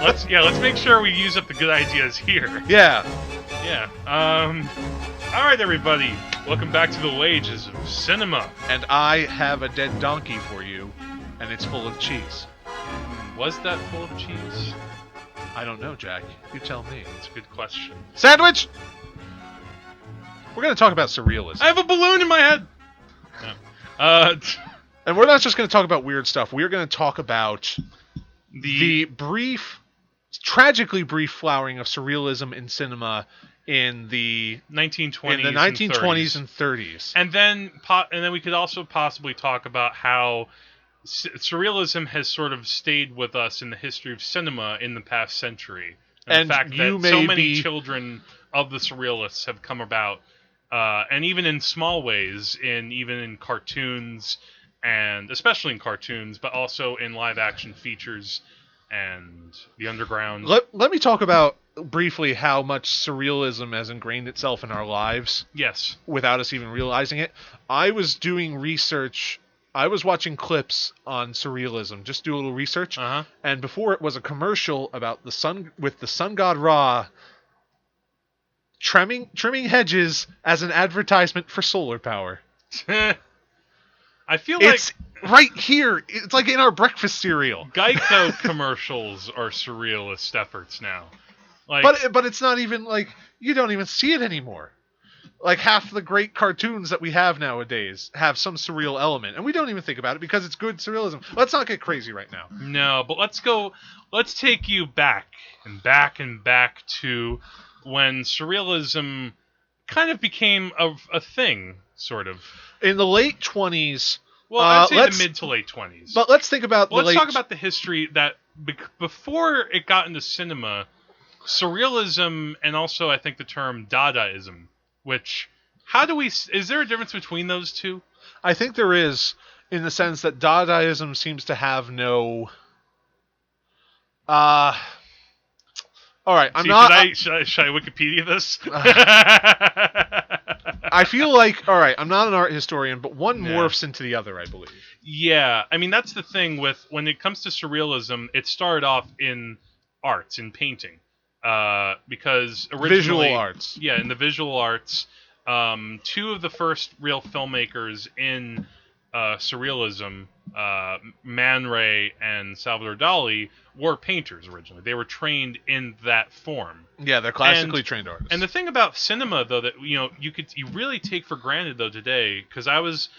let's make sure we use up the good ideas here. Yeah. Yeah. All right, everybody. Welcome back to the Wages of Cinema. And I have a dead donkey for you, and it's full of cheese. Was that full of cheese? I don't know, Jack. You tell me. It's a good question. Sandwich! We're going to talk about surrealism. I have a balloon in my head! No. And we're not just going to talk about weird stuff. We're going to talk about the brief, tragically brief flowering of surrealism in cinema in the 1920s, and 30s. And then we could also possibly talk about how surrealism has sort of stayed with us in the history of cinema in the past century. And the fact that so many children of the surrealists have come about, and even in small ways, even in cartoons, and especially in cartoons, but also in live-action features and the underground. Let me talk about briefly how much surrealism has ingrained itself in our lives. Yes. Without us even realizing it. I was doing research. I was watching clips on surrealism, just do a little research. Uh-huh. And before it was a commercial about the sun god Ra trimming hedges as an advertisement for solar power. I feel it's right here. It's like in our breakfast cereal. Geico commercials are surrealist efforts now. Like, but it's not even like you don't even see it anymore. Like half the great cartoons that we have nowadays have some surreal element, and we don't even think about it because it's good surrealism. Let's not get crazy right now. No, but let's take you back and back and back to when surrealism kind of became a thing, sort of. In the late 20s. Well, I'd say the mid to late 20s. But let's think about let's talk about the history that before it got into cinema, surrealism and also I think the term Dadaism, which is there a difference between those two? I think there is, in the sense that Dadaism seems to have no all right, should I Wikipedia this? I feel like, all right, I'm not an art historian, but one morphs into the other, I believe. Yeah, I mean, that's the thing with, when it comes to surrealism, it started off in arts, in painting. Because originally... Visual arts. Yeah, in the visual arts, two of the first real filmmakers in surrealism, Man Ray and Salvador Dali, were painters originally. They were trained in that form. Yeah, they're classically trained artists. And the thing about cinema, though, that you really take for granted though today, because I was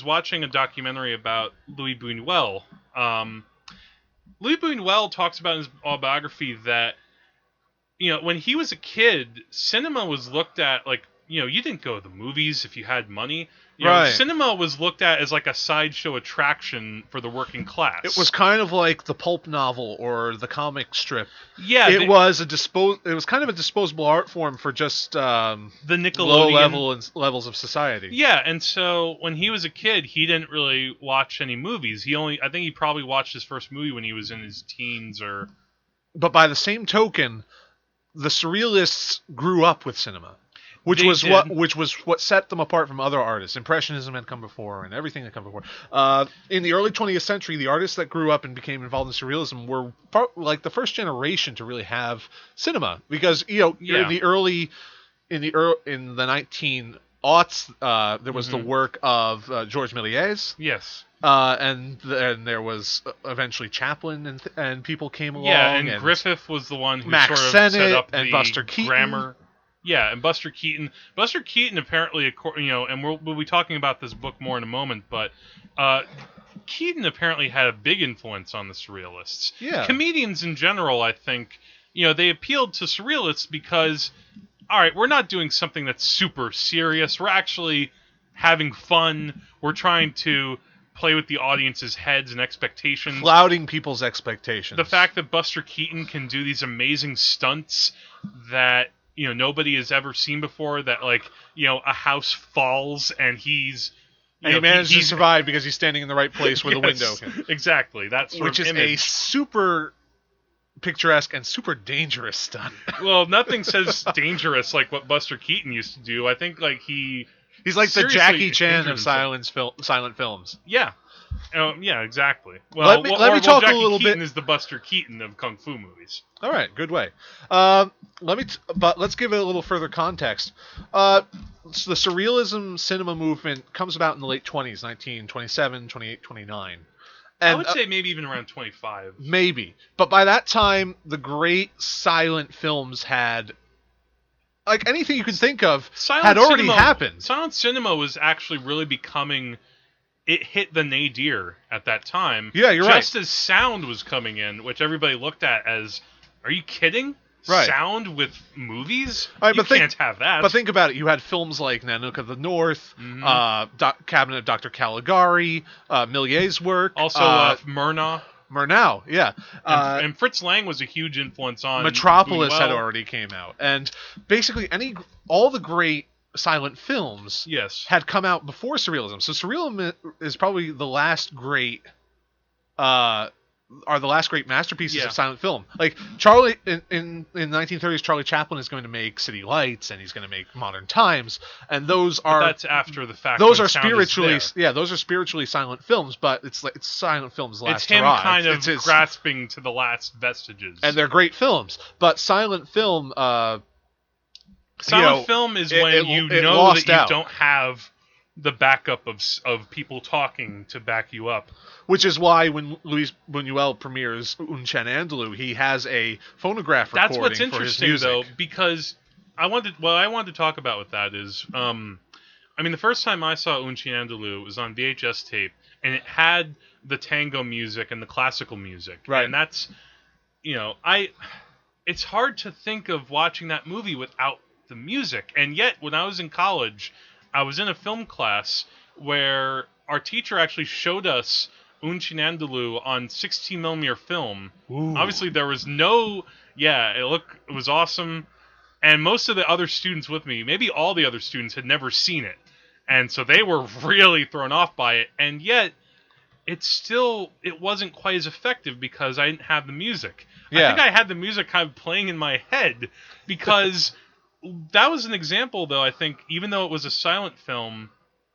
watching a documentary about Louis Bunuel. Louis Bunuel talks about in his autobiography that when he was a kid, cinema was looked at like you didn't go to the movies if you had money. Right. Cinema was looked at as like a sideshow attraction for the working class. It was kind of like the pulp novel or the comic strip. Yeah, it was kind of a disposable art form for just the Nickelodeon levels of society. Yeah, and so when he was a kid, he didn't really watch any movies. I think he probably watched his first movie when he was in his teens or. But by the same token, the surrealists grew up with cinema. Which was what set them apart from other artists. Impressionism had come before, and everything had come before. In the early 20th century, the artists that grew up and became involved in surrealism were like the first generation to really have cinema, because in the 1900s, there was the work of Georges Méliès. Yes. And there was eventually Chaplin and people came along. Yeah, and Griffith was the one who Max sort of Sennett set up and the Buster Keaton. grammar. Yeah, and Buster Keaton. Buster Keaton apparently, and we'll be talking about this book more in a moment, but Keaton apparently had a big influence on the surrealists. Yeah. Comedians in general, I think, they appealed to surrealists because, all right, we're not doing something that's super serious. We're actually having fun. We're trying to play with the audience's heads and expectations. Flouting people's expectations. The fact that Buster Keaton can do these amazing stunts that nobody has ever seen before, that a house falls and he manages to survive because he's standing in the right place where the window can. Exactly. That's which is a super picturesque and super dangerous stunt. Well, nothing says dangerous like what Buster Keaton used to do. I think he's like the Jackie Chan of silent films. Yeah. Yeah, exactly. Well, let me talk Jackie a little Keaton bit. is the Buster Keaton of kung fu movies. All right, good way. But let's give it a little further context. So the Surrealism cinema movement comes about in the late 20s, 1927, 28, 29. And, I would say maybe even around 25. Maybe. But by that time, the great silent films had, like, anything you can think of had already happened. Silent cinema was actually really becoming... It hit the nadir at that time. Yeah, you're right. Just as sound was coming in, which everybody looked at as, are you kidding? Right. Sound with movies? Right, you can't have that. But think about it. You had films like Nanook of the North, Cabinet of Dr. Caligari, Millier's work. Also, Murnau. Murnau, yeah. And Fritz Lang was a huge influence on Metropolis Bunuel. had already came out. And basically all the great silent films had come out before Surrealism. So Surrealism is probably the last great masterpieces of silent film. Like Charlie in the 1930s, Charlie Chaplin is going to make City Lights and he's going to make Modern Times, and those are that's after the fact. Those are spiritually those are spiritually silent films, but it's silent films last It's him hurrah. kind of grasping to the last vestiges, and they're great films. But silent film. Silent film is when you know that you don't have the backup of people talking to back you up. Which is why when Luis Bunuel premieres Un Chien Andalou, he has a phonograph recording for his music. That's what's interesting, though, because I wanted to talk about with that is, the first time I saw Un Chien Andalou was on VHS tape, and it had the tango music and the classical music. Right. And that's, it's hard to think of watching that movie without the music. And yet, when I was in college, I was in a film class where our teacher actually showed us Un Chien Andalou on 16mm film. Ooh. Obviously, there was it was awesome. And most of the other students with me, maybe all the other students, had never seen it. And so they were really thrown off by it. And yet, it wasn't quite as effective because I didn't have the music. Yeah. I think I had the music kind of playing in my head because that was an example, though, I think, even though it was a silent film,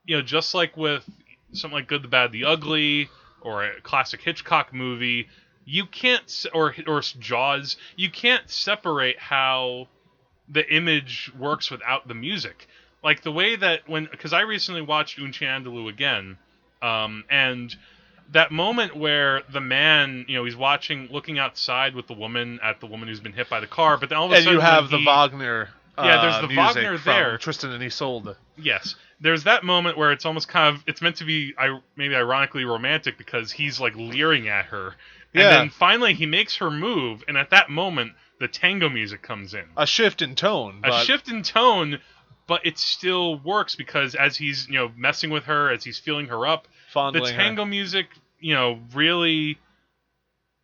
just like with something like Good, the Bad, the Ugly, or a classic Hitchcock movie, you can't, or Jaws, you can't separate how the image works without the music. Like the way that because I recently watched Un Chien Andalou again, and that moment where the man, he's looking outside with the woman who's been hit by the car, but then all of a sudden, you have the Wagner. There's the Wagner there. Tristan and Isolde. Yes. There's that moment where it's almost kind of, it's meant to be maybe ironically romantic because he's like leering at her. And then finally he makes her move, and at that moment, the tango music comes in. A shift in tone. But it still works because as he's, messing with her, as he's feeling her up, fondling the tango music, really...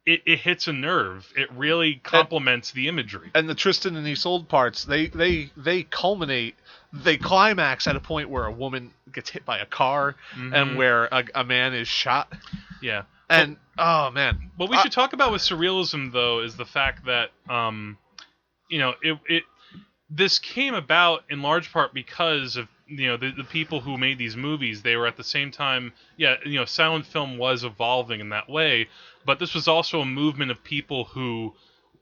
It hits a nerve. It really complements the imagery. And the Tristan and Isolde parts, they culminate, they climax at a point where a woman gets hit by a car and where a man is shot. Yeah. And, oh, man. What we should talk about with Surrealism, though, is the fact that, this came about in large part because of, the people who made these movies. They were at the same time, silent film was evolving in that way, but this was also a movement of people who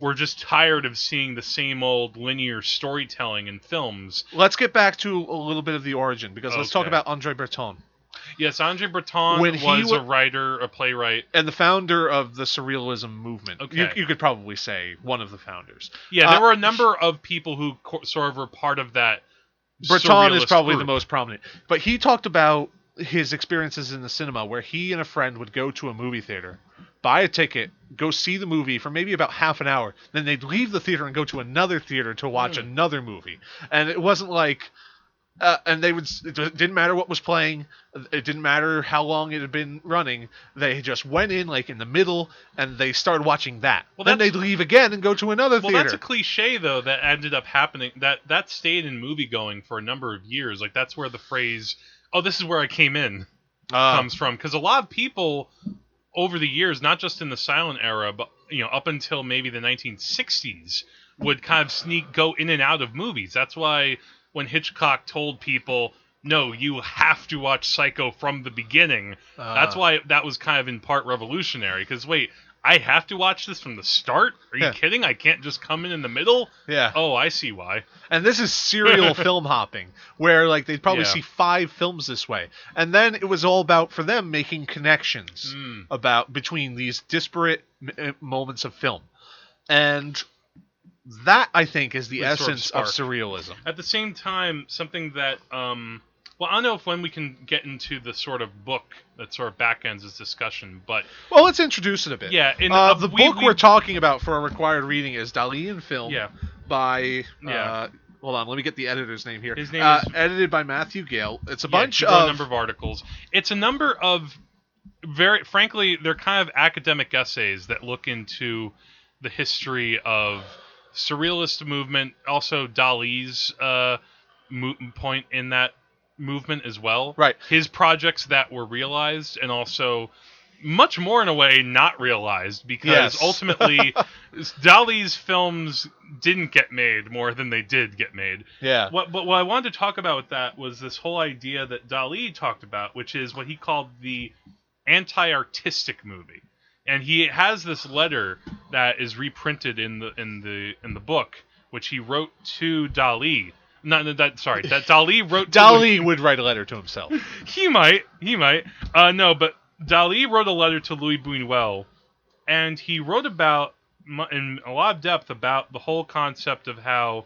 were just tired of seeing the same old linear storytelling in films. Let's get back to a little bit of the origin, because let's talk about André Breton. Yes, André Breton was a writer, a playwright. And the founder of the Surrealism movement. Okay. You could probably say one of the founders. Yeah, there were a number of people who sort of were part of that. Breton is probably group. The most prominent. But he talked about his experiences in the cinema where he and a friend would go to a movie theater, buy a ticket, go see the movie for maybe about half an hour, then they'd leave the theater and go to another theater to watch another movie. And it wasn't like... it didn't matter what was playing. It didn't matter how long it had been running. They just went in like in the middle and they started watching that. Well, then they'd leave again and go to another theater. Well, that's a cliche though that ended up happening. That stayed in movie going for a number of years. Like that's where the phrase "Oh, this is where I came in" comes from. Because a lot of people over the years, not just in the silent era, but up until maybe the 1960s, would kind of go in and out of movies. That's why when Hitchcock told people, no, you have to watch Psycho from the beginning. That's why that was kind of in part revolutionary. Because wait, I have to watch this from the start? Are you kidding? I can't just come in the middle? Yeah. Oh, I see why. And this is serial film hopping, where like they'd probably see 5 films this way, and then it was all about for them making connections between these disparate moments of film, and that I think is the essence of surrealism. At the same time, something that well, I don't know if when we can get into the sort of book that sort of backends this discussion, but well, let's introduce it a bit. Yeah, the book we're talking about for a required reading is Dali in film. Yeah. By hold on, let me get the editor's name here. His name is edited by Matthew Gale. It's a bunch of a number of articles. It's a number of very frankly, they're kind of academic essays that look into the history of surrealist movement, also Dali's point in that movement as well. Right. His projects that were realized, and also much more in a way not realized, because ultimately Dali's films didn't get made more than they did get made. Yeah. But what I wanted to talk about with that was this whole idea that Dali talked about, which is what he called the anti-artistic movie. And he has this letter that is reprinted in the book, which he wrote to Dali. That Dali wrote. Dali would write a letter to himself. He might. No, but Dali wrote a letter to Louis Bunuel, and he wrote about in a lot of depth about the whole concept of how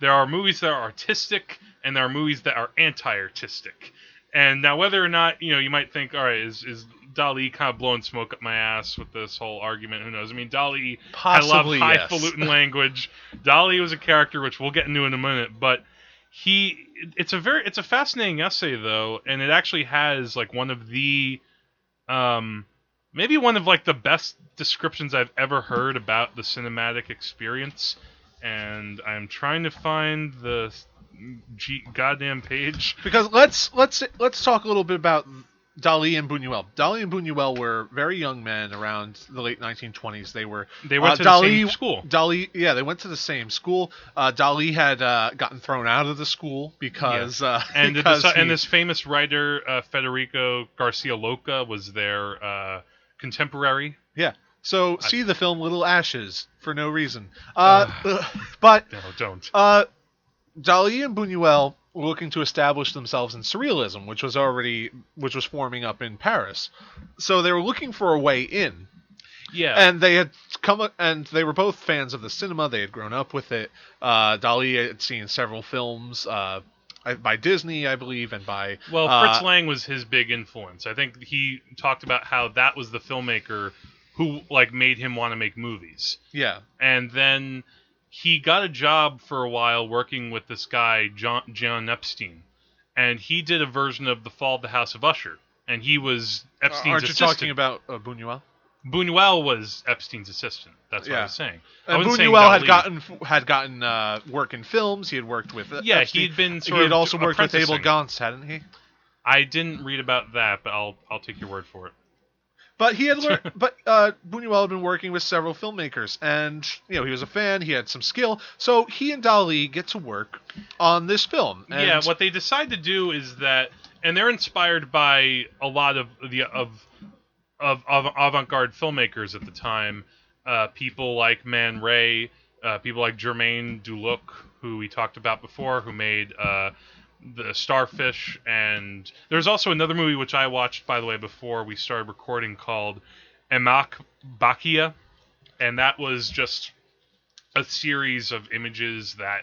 there are movies that are artistic and there are movies that are anti-artistic. And now, whether or not you might think, all right, is Dali kind of blowing smoke up my ass with this whole argument? Who knows? I mean, Dali had a lot of highfalutin language. Dali was a character, which we'll get into in a minute, but it's a fascinating essay though, and it actually has like one of the maybe one of like the best descriptions I've ever heard about the cinematic experience, and I'm trying to find the goddamn page. Because let's talk a little bit about Dali and Bunuel. Dali and Bunuel were very young men around the late 1920s. They went to the same school. They went to the same school. Dali had gotten thrown out of the school because this famous writer Federico Garcia Lorca was their contemporary. Yeah. So see the film Little Ashes for no reason. But no, don't. Dali and Bunuel were looking to establish themselves in Surrealism, which was forming up in Paris. So they were looking for a way in. Yeah. And they were both fans of the cinema. They had grown up with it. Dali had seen several films by Disney, I believe, and by Fritz Lang was his big influence. I think he talked about how that was the filmmaker who like made him want to make movies. Yeah. And then he got a job for a while working with this guy, John Epstein. And he did a version of The Fall of the House of Usher. And he was Epstein's assistant. Aren't you talking about Bunuel? Bunuel was Epstein's assistant. That's what I was saying. And Bunuel had gotten work in films. He had worked with Epstein. He had also worked with Abel Gance, hadn't he? I didn't read about that, but I'll take your word for it. But he had learned. But Bunuel had been working with several filmmakers, and he was a fan. He had some skill, so he and Dali get to work on this film. And what they decide to do is that, and they're inspired by a lot of the avant-garde filmmakers at the time, people like Man Ray, people like Germain Duluc, who we talked about before, who made the Starfish, and there's also another movie which I watched, by the way, before we started recording, called Emak Bakia, and that was just a series of images that,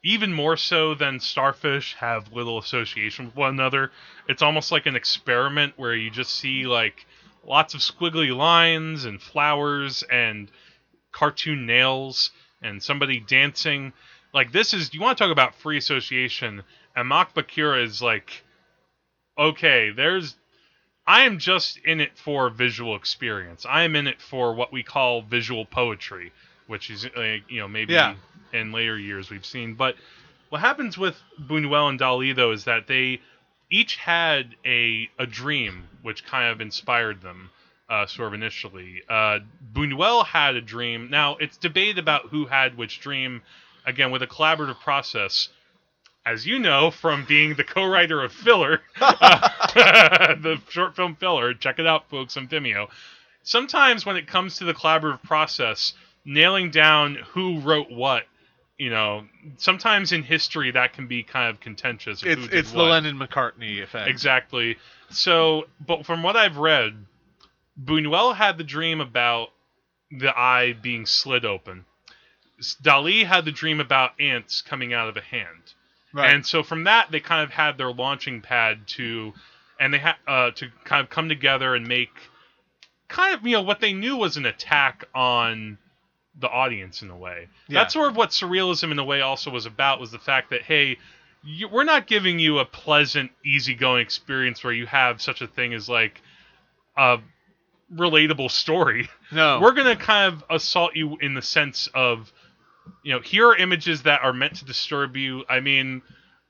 even more so than Starfish, have little association with one another. It's almost like an experiment where you just see like lots of squiggly lines and flowers and cartoon nails and somebody dancing. Like, this is, you want to talk about free association, and Emak Bakura is like, okay, I am just in it for visual experience. I am in it for what we call visual poetry, which is, maybe in later years we've seen. But what happens with Bunuel and Dali, though, is that they each had a dream which kind of inspired them, sort of initially. Bunuel had a dream. Now, it's debated about who had which dream. Again, with a collaborative process, as you know from being the co-writer of Filler, the short film Filler, check it out, folks, on Vimeo. Sometimes when it comes to the collaborative process, nailing down who wrote what, sometimes in history that can be kind of contentious. It's the Lennon-McCartney effect. Exactly. So, but from what I've read, Bunuel had the dream about the eye being slit open. Dali had the dream about ants coming out of a hand. Right. And so from that, they kind of had their launching pad to kind of come together and make kind of, what they knew was an attack on the audience in a way. Yeah. That's sort of what Surrealism in a way also was about, was the fact that, hey, we're not giving you a pleasant, easygoing experience where you have such a thing as like a relatable story. No. We're going to kind of assault you in the sense of, here are images that are meant to disturb you. I mean,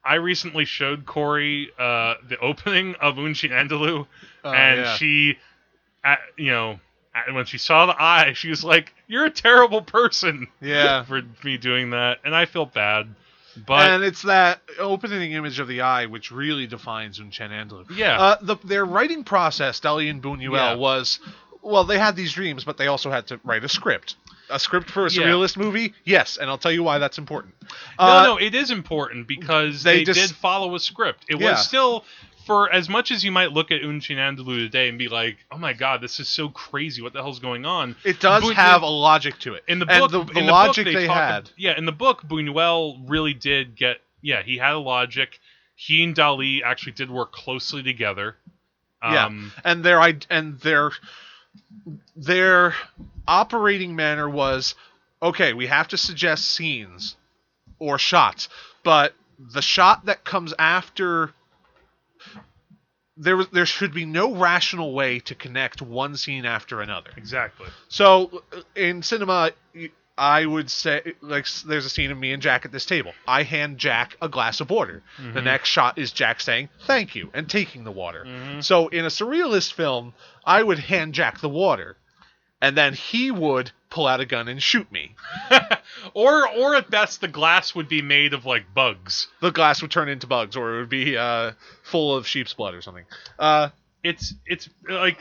I recently showed Corey the opening of Unchi Andalou, and she, when she saw the eye, she was like, "You're a terrible person." Yeah. For me doing that, and I feel bad. And it's that opening image of the eye which really defines Unchi Andalou. Yeah. Their writing process, Dali and Bunuel, was, well, they had these dreams, but they also had to write a script. A script for a surrealist movie? Yes, and I'll tell you why that's important. No, it is important because they did follow a script. It was still, for as much as you might look at Unchi Andalou today and be like, oh my god, this is so crazy, what the hell's going on? It does have a logic to it. In the book, the logic they had. In the book, Bunuel really did get, he had a logic. He and Dali actually did work closely together. And their operating manner was, okay, we have to suggest scenes or shots, but the shot that comes after, there should be no rational way to connect one scene after another. Exactly. So in cinema, I would say, like, there's a scene of me and Jack at this table. I hand Jack a glass of water. Mm-hmm. The next shot is Jack saying, "Thank you," and taking the water. Mm-hmm. So in a surrealist film, I would hand Jack the water, and then he would pull out a gun and shoot me. or at best, the glass would be made of, like, bugs. The glass would turn into bugs, or it would be full of sheep's blood or something. It's like,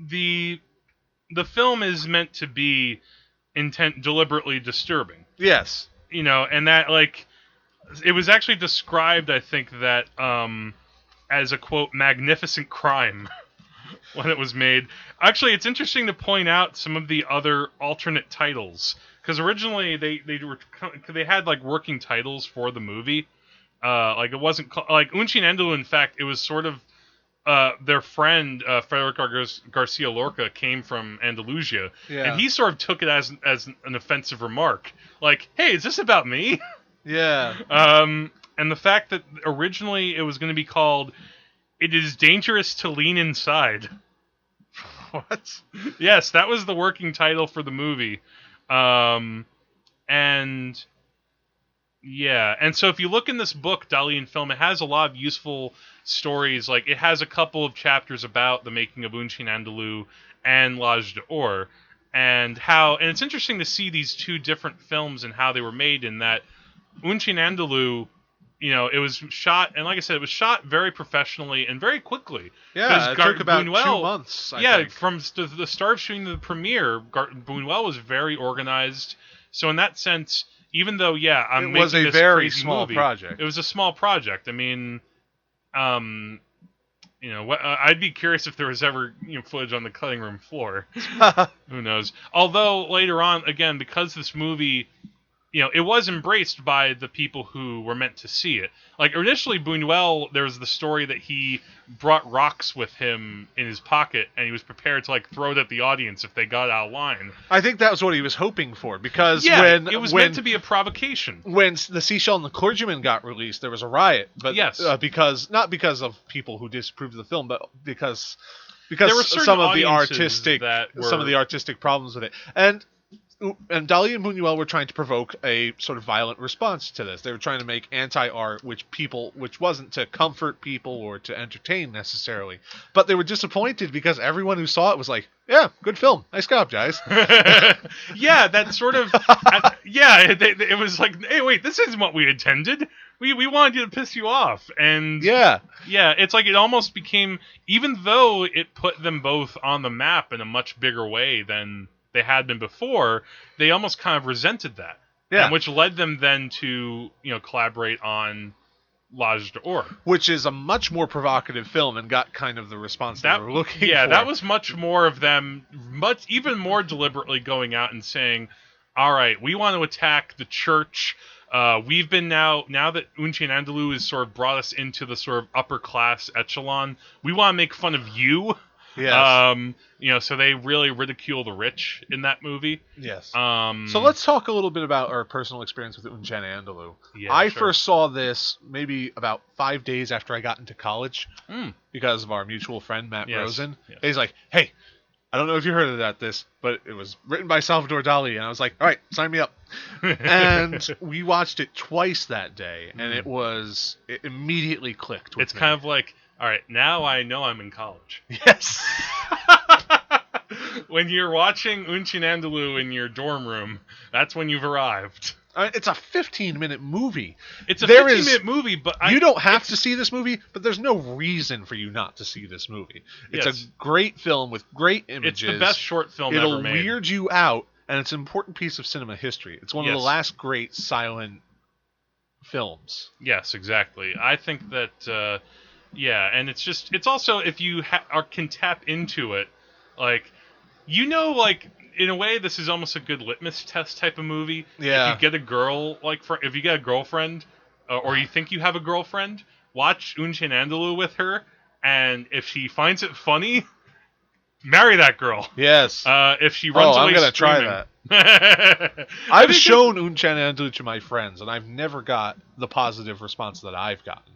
the film is meant to be deliberately disturbing. Yes. And that, like, it was actually described, I think, that as a, quote, magnificent crime when it was made. Actually, it's interesting to point out some of the other alternate titles, because originally they had, like, working titles for the movie. Like, it wasn't like Unchi Andalou. In fact, it was sort of their friend Federico Garcia Lorca came from Andalusia, and he sort of took it as an offensive remark, like, "Hey, is this about me?" Yeah. And the fact that originally it was going to be called "It Is Dangerous to Lean Inside." What? Yes, that was the working title for the movie, and so if you look in this book, Dali and Film, it has a lot of useful stories. Like, it has a couple of chapters about the making of Unchi Andalou and L'Âge d'Or, and it's interesting to see these two different films and how they were made, in that Unchi Andalou, it was shot, and like I said, it was shot very professionally and very quickly. Yeah, it took about 2 months, I think. From the start of shooting to the premiere, Bunuel was very organized. So in that sense, even though, I'm making this crazy movie, it was a very small project. It was a small project. I mean, I'd be curious if there was ever footage on the cutting room floor. Who knows? Although later on, again, because this movie, it was embraced by the people who were meant to see it. Like, initially, Bunuel, there was the story that he brought rocks with him in his pocket, and he was prepared to, like, throw it at the audience if they got out of line. I think that was what he was hoping for, because it was meant to be a provocation. When The Seashell and the Clergyman got released, there was a riot, but not because of people who disapproved of the film, but because there were some of the artistic problems with it. And Dali and Bunuel were trying to provoke a sort of violent response to this. They were trying to make anti-art, which wasn't to comfort people or to entertain necessarily. But they were disappointed because everyone who saw it was like, "Yeah, good film. Nice job, guys." That sort of... it was like, hey, wait, this isn't what we intended. we wanted you to piss you off. And yeah, it's like it almost became, even though it put them both on the map in a much bigger way than they had been before, they almost kind of resented that. Yeah. And which led them then to, collaborate on L'Âge d'Or. Which is a much more provocative film and got kind of the response that we were looking for. Yeah, that was much more of them, even more deliberately going out and saying, all right, we want to attack the church. We've been now that Unchen Andalou has sort of brought us into the sort of upper class echelon, we want to make fun of you. Yes. So they really ridicule the rich in that movie. Yes. So let's talk a little bit about our personal experience with Unchen Andalou. Yeah, I first saw this maybe about 5 days after I got into college because of our mutual friend, Matt Rosen. Yes. He's like, hey, I don't know if you heard about this, but it was written by Salvador Dali. And I was like, all right, sign me up. And we watched it twice that day, and it immediately clicked with me. Kind of like, all right, now I know I'm in college. Yes. When you're watching Unchen Andalou in your dorm room, that's when you've arrived. It's a 15-minute movie. It's a 15-minute movie, but you don't have to see this movie, but there's no reason for you not to see this movie. It's a great film with great images. It's the best short film ever made. It'll weird you out, and it's an important piece of cinema history. It's one of the last great silent films. Yes, exactly. I think that, and it's also, if you can tap into it, like, in a way, this is almost a good litmus test type of movie. Yeah. If you get a girl, if you get a girlfriend, or you think you have a girlfriend, watch Unchen Andalou with her, and if she finds it funny, marry that girl. Yes. If she runs away I'm going to try that. I've shown Unchen Andalou to my friends, and I've never got the positive response that I've gotten.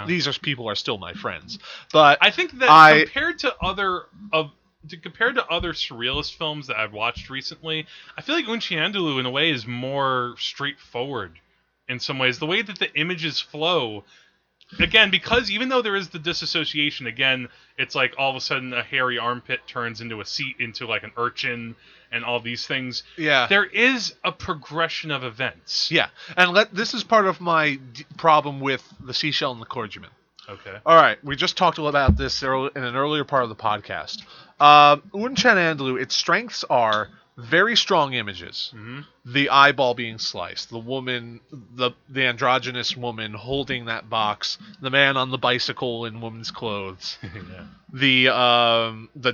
These people are still my friends. But I think that compared to other surrealist films that I've watched recently, I feel like Unchen Andalou, in a way, is more straightforward in some ways. The way that the images flow, again, because even though there is the disassociation, again, it's like all of a sudden a hairy armpit turns into like an urchin and all these things. Yeah. There is a progression of events. Yeah. And this is part of my problem with The Seashell and the Clergyman. Okay. All right. We just talked about this in an earlier part of the podcast. Unchen Andalou, its strengths are very strong images. Mm-hmm. The eyeball being sliced, the woman, the androgynous woman holding that box, the man on the bicycle in woman's clothes, the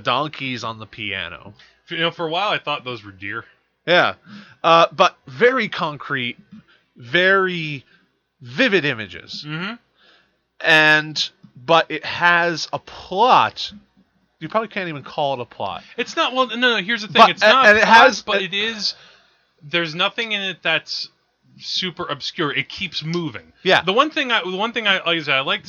donkeys on the piano. For a while I thought those were deer. Yeah. But very concrete, very vivid images. Mm-hmm. But it has a plot. You probably can't even call it a plot. It's not. Well, no. Here's the thing. It's not a plot, but it is. There's nothing in it that's super obscure. It keeps moving. Yeah. The one thing I like is I like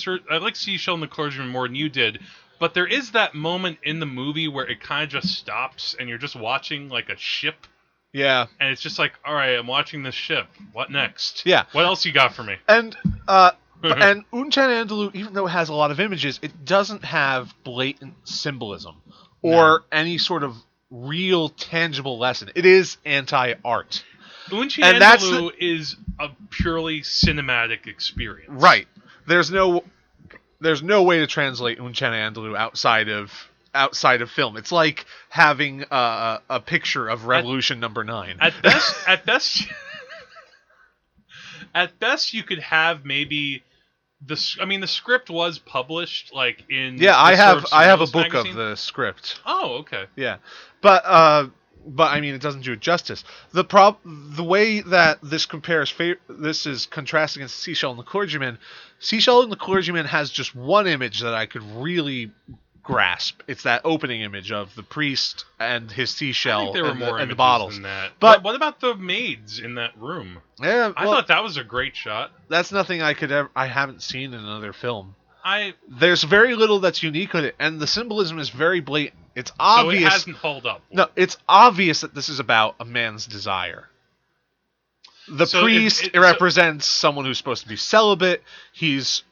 Seashell and the Clergyman more than you did, but there is that moment in the movie where it kind of just stops and you're just watching like a ship. Yeah. And it's just like, all right, I'm watching this ship. What next? Yeah. What else you got for me? And Unchen Andalou, even though it has a lot of images, it doesn't have blatant symbolism or any sort of real tangible lesson. It is anti-art. Unchen Andalou is a purely cinematic experience. Right. There's no way to translate Unchen Andalou outside of film. It's like having a picture of Revolution Number 9. At best, you could have maybe the script was published like in. Yeah, I have a book magazine. of the script. Oh, okay. Yeah, but I mean, it doesn't do it justice. The way that this compares, this is contrasting against Seashell and the Clergyman. Seashell and the Clergyman has just one image that I could really grasp. It's that opening image of the priest and his seashell. I think there were more and the bottles. Than that. But what about the maids in that room? Yeah, I thought that was a great shot. That's nothing I haven't seen in another film. There's very little that's unique with it, and the symbolism is very blatant. It's obvious. So it hasn't held up. No, it's obvious that this is about a man's desire. The priest represents someone who's supposed to be celibate. He's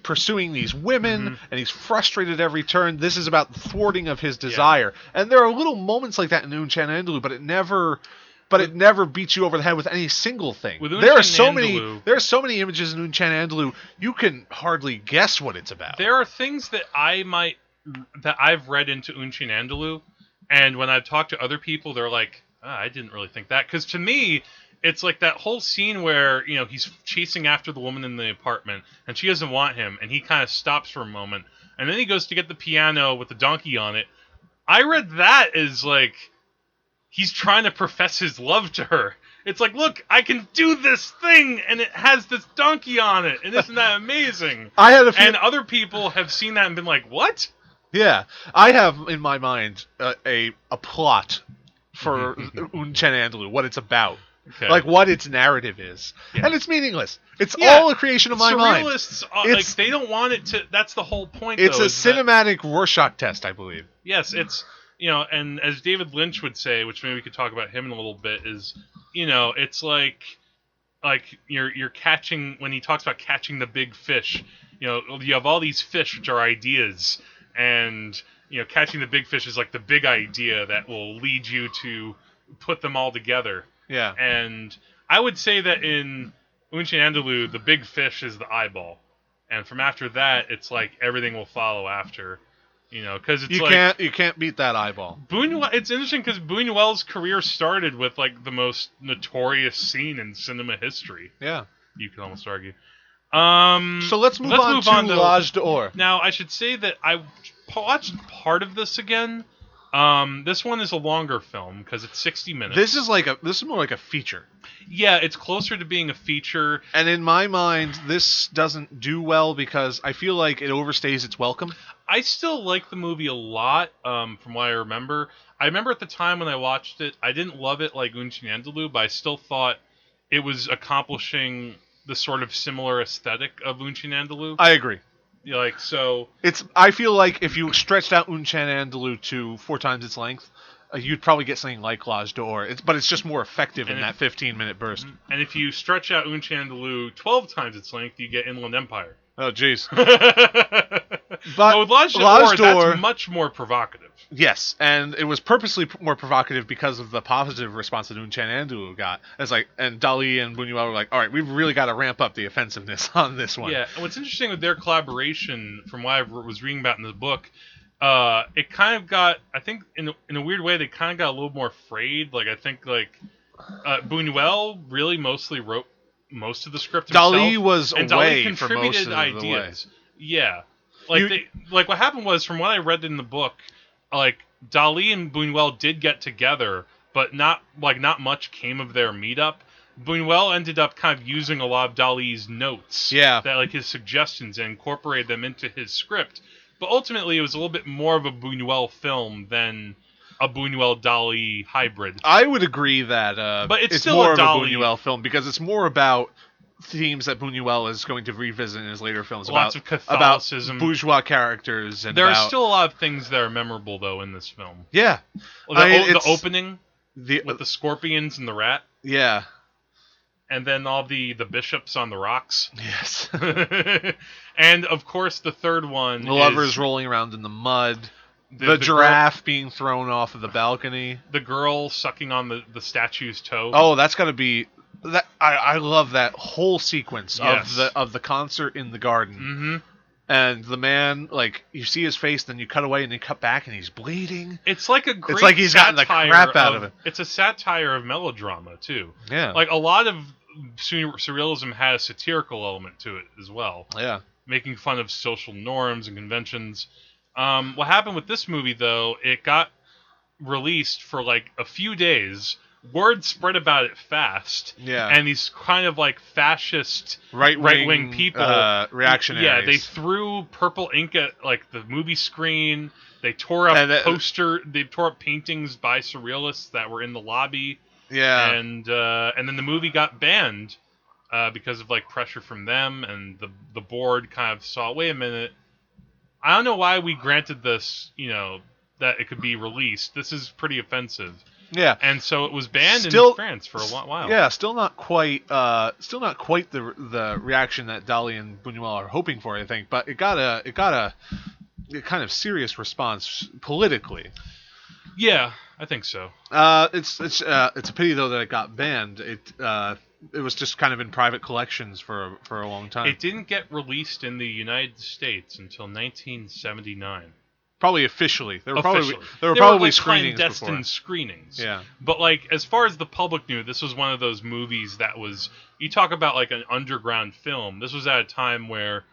pursuing these women, and he's frustrated at every turn. This is about the thwarting of his desire. And there are little moments like that in Unchen Andalou, but it never but it never beats you over the head with any single thing. There are so many images in Unchan Andalou, you can hardly guess what it's about. There are things that I've read into Unchan Andalou, and when I've talked to other people, they're like, I didn't really think that. Because to me, it's like that whole scene where, he's chasing after the woman in the apartment, and she doesn't want him, and he kind of stops for a moment, and then he goes to get the piano with the donkey on it. I read that as, like, he's trying to profess his love to her. It's like, look, I can do this thing, and it has this donkey on it, and isn't that amazing? And other people have seen that and been like, what? Yeah, I have in my mind a plot for Unchan Andalou, what it's about. Okay. Like what its narrative is. Yeah. And it's meaningless. It's all a creation of my mind. Surrealists, they don't want it to... That's the whole point, It's a cinematic Rorschach test, I believe. Yes, it's... and as David Lynch would say, which maybe we could talk about him in a little bit, is, it's like you're catching... When he talks about catching the big fish, you have all these fish, which are ideas, and, catching the big fish is like the big idea that will lead you to put them all together. Yeah. And I would say that in Unchan Andalou, the big fish is the eyeball. And from after that, it's like everything will follow after. Because it's you can't beat that eyeball. Bunuel, it's interesting because Bunuel's career started with like the most notorious scene in cinema history. Yeah. You could almost argue. So let's move on to L'Âge d'Or. Now, I should say that I watched part of this again. This one is a longer film because it's 60 minutes. This is more like a feature. Yeah, it's closer to being a feature. And in my mind, this doesn't do well because I feel like it overstays its welcome. I still like the movie a lot, from what I remember. I remember at the time when I watched it, I didn't love it like Unchan Andalou, but I still thought it was accomplishing the sort of similar aesthetic of Unchan Andalou. I agree. I feel like if you stretched out Unchan Andalou to 4 times its length, you'd probably get something like L'Âge d'Or. But it's just more effective in that 15-minute burst. And if you stretch out Unchan Andalou 12 times its length, you get Inland Empire. Oh, jeez. But with L'Âge d'Or, that's much more provocative. Yes, and it was purposely more provocative because of the positive response that Unchan Andalou got. And Dali and Bunuel were like, all right, we've really got to ramp up the offensiveness on this one. Yeah, and what's interesting with their collaboration, from what I was reading about in the book, it kind of got, I think, in a weird way, they kind of got a little more frayed. Like, I think, Bunuel really mostly wrote most of the script himself. Dali was and away Dali contributed for most of ideas. The way. Yeah. What happened was, from what I read in the book, Dali and Bunuel did get together, but not much came of their meetup. Bunuel ended up kind of using a lot of Dali's notes, his suggestions, and incorporated them into his script. But ultimately, it was a little bit more of a Bunuel film than a Bunuel-Dali hybrid. I would agree that but it's still more of a Bunuel film because it's more about themes that Bunuel is going to revisit in his later films. Lots of Catholicism. About bourgeois characters. And there are still a lot of things that are memorable, though, in this film. Yeah. The opening with the scorpions and the rat. Yeah. And then all the bishops on the rocks. Yes. And, of course, the third one the lovers rolling around in the mud. The giraffe being thrown off of the balcony. The girl sucking on the statue's toe. Oh, that's got to be... I love that whole sequence of the concert in the garden. Mm-hmm. And the man, you see his face, then you cut away and you cut back and he's bleeding. It's like a great It's like he's gotten the crap out of it. It's a satire of melodrama, too. Yeah. A lot of surrealism has a satirical element to it as well. Yeah. Making fun of social norms and conventions. What happened with this movie, though, it got released for a few days. Word spread about it fast. Yeah. And these kind of fascist right-wing people. Reactionaries. Yeah, they threw purple ink at the movie screen. They tore up they tore up paintings by surrealists that were in the lobby. Yeah. And then the movie got banned because of pressure from them, and the board kind of saw, wait a minute, I don't know why we granted this, that it could be released. This is pretty offensive. Yeah, and so it was banned in France for a while. Yeah, still not quite the reaction that Dali and Bunuel are hoping for, I think. But it got a kind of serious response politically. Yeah, I think so. It's a pity though that it got banned. It was just kind of in private collections for a long time. It didn't get released in the United States until 1979. Probably officially. There were Officially. probably like screenings clandestine before. screenings. Yeah. But like as far as the public knew, this was one of those movies that was, you talk about like an underground film. This was at a time where,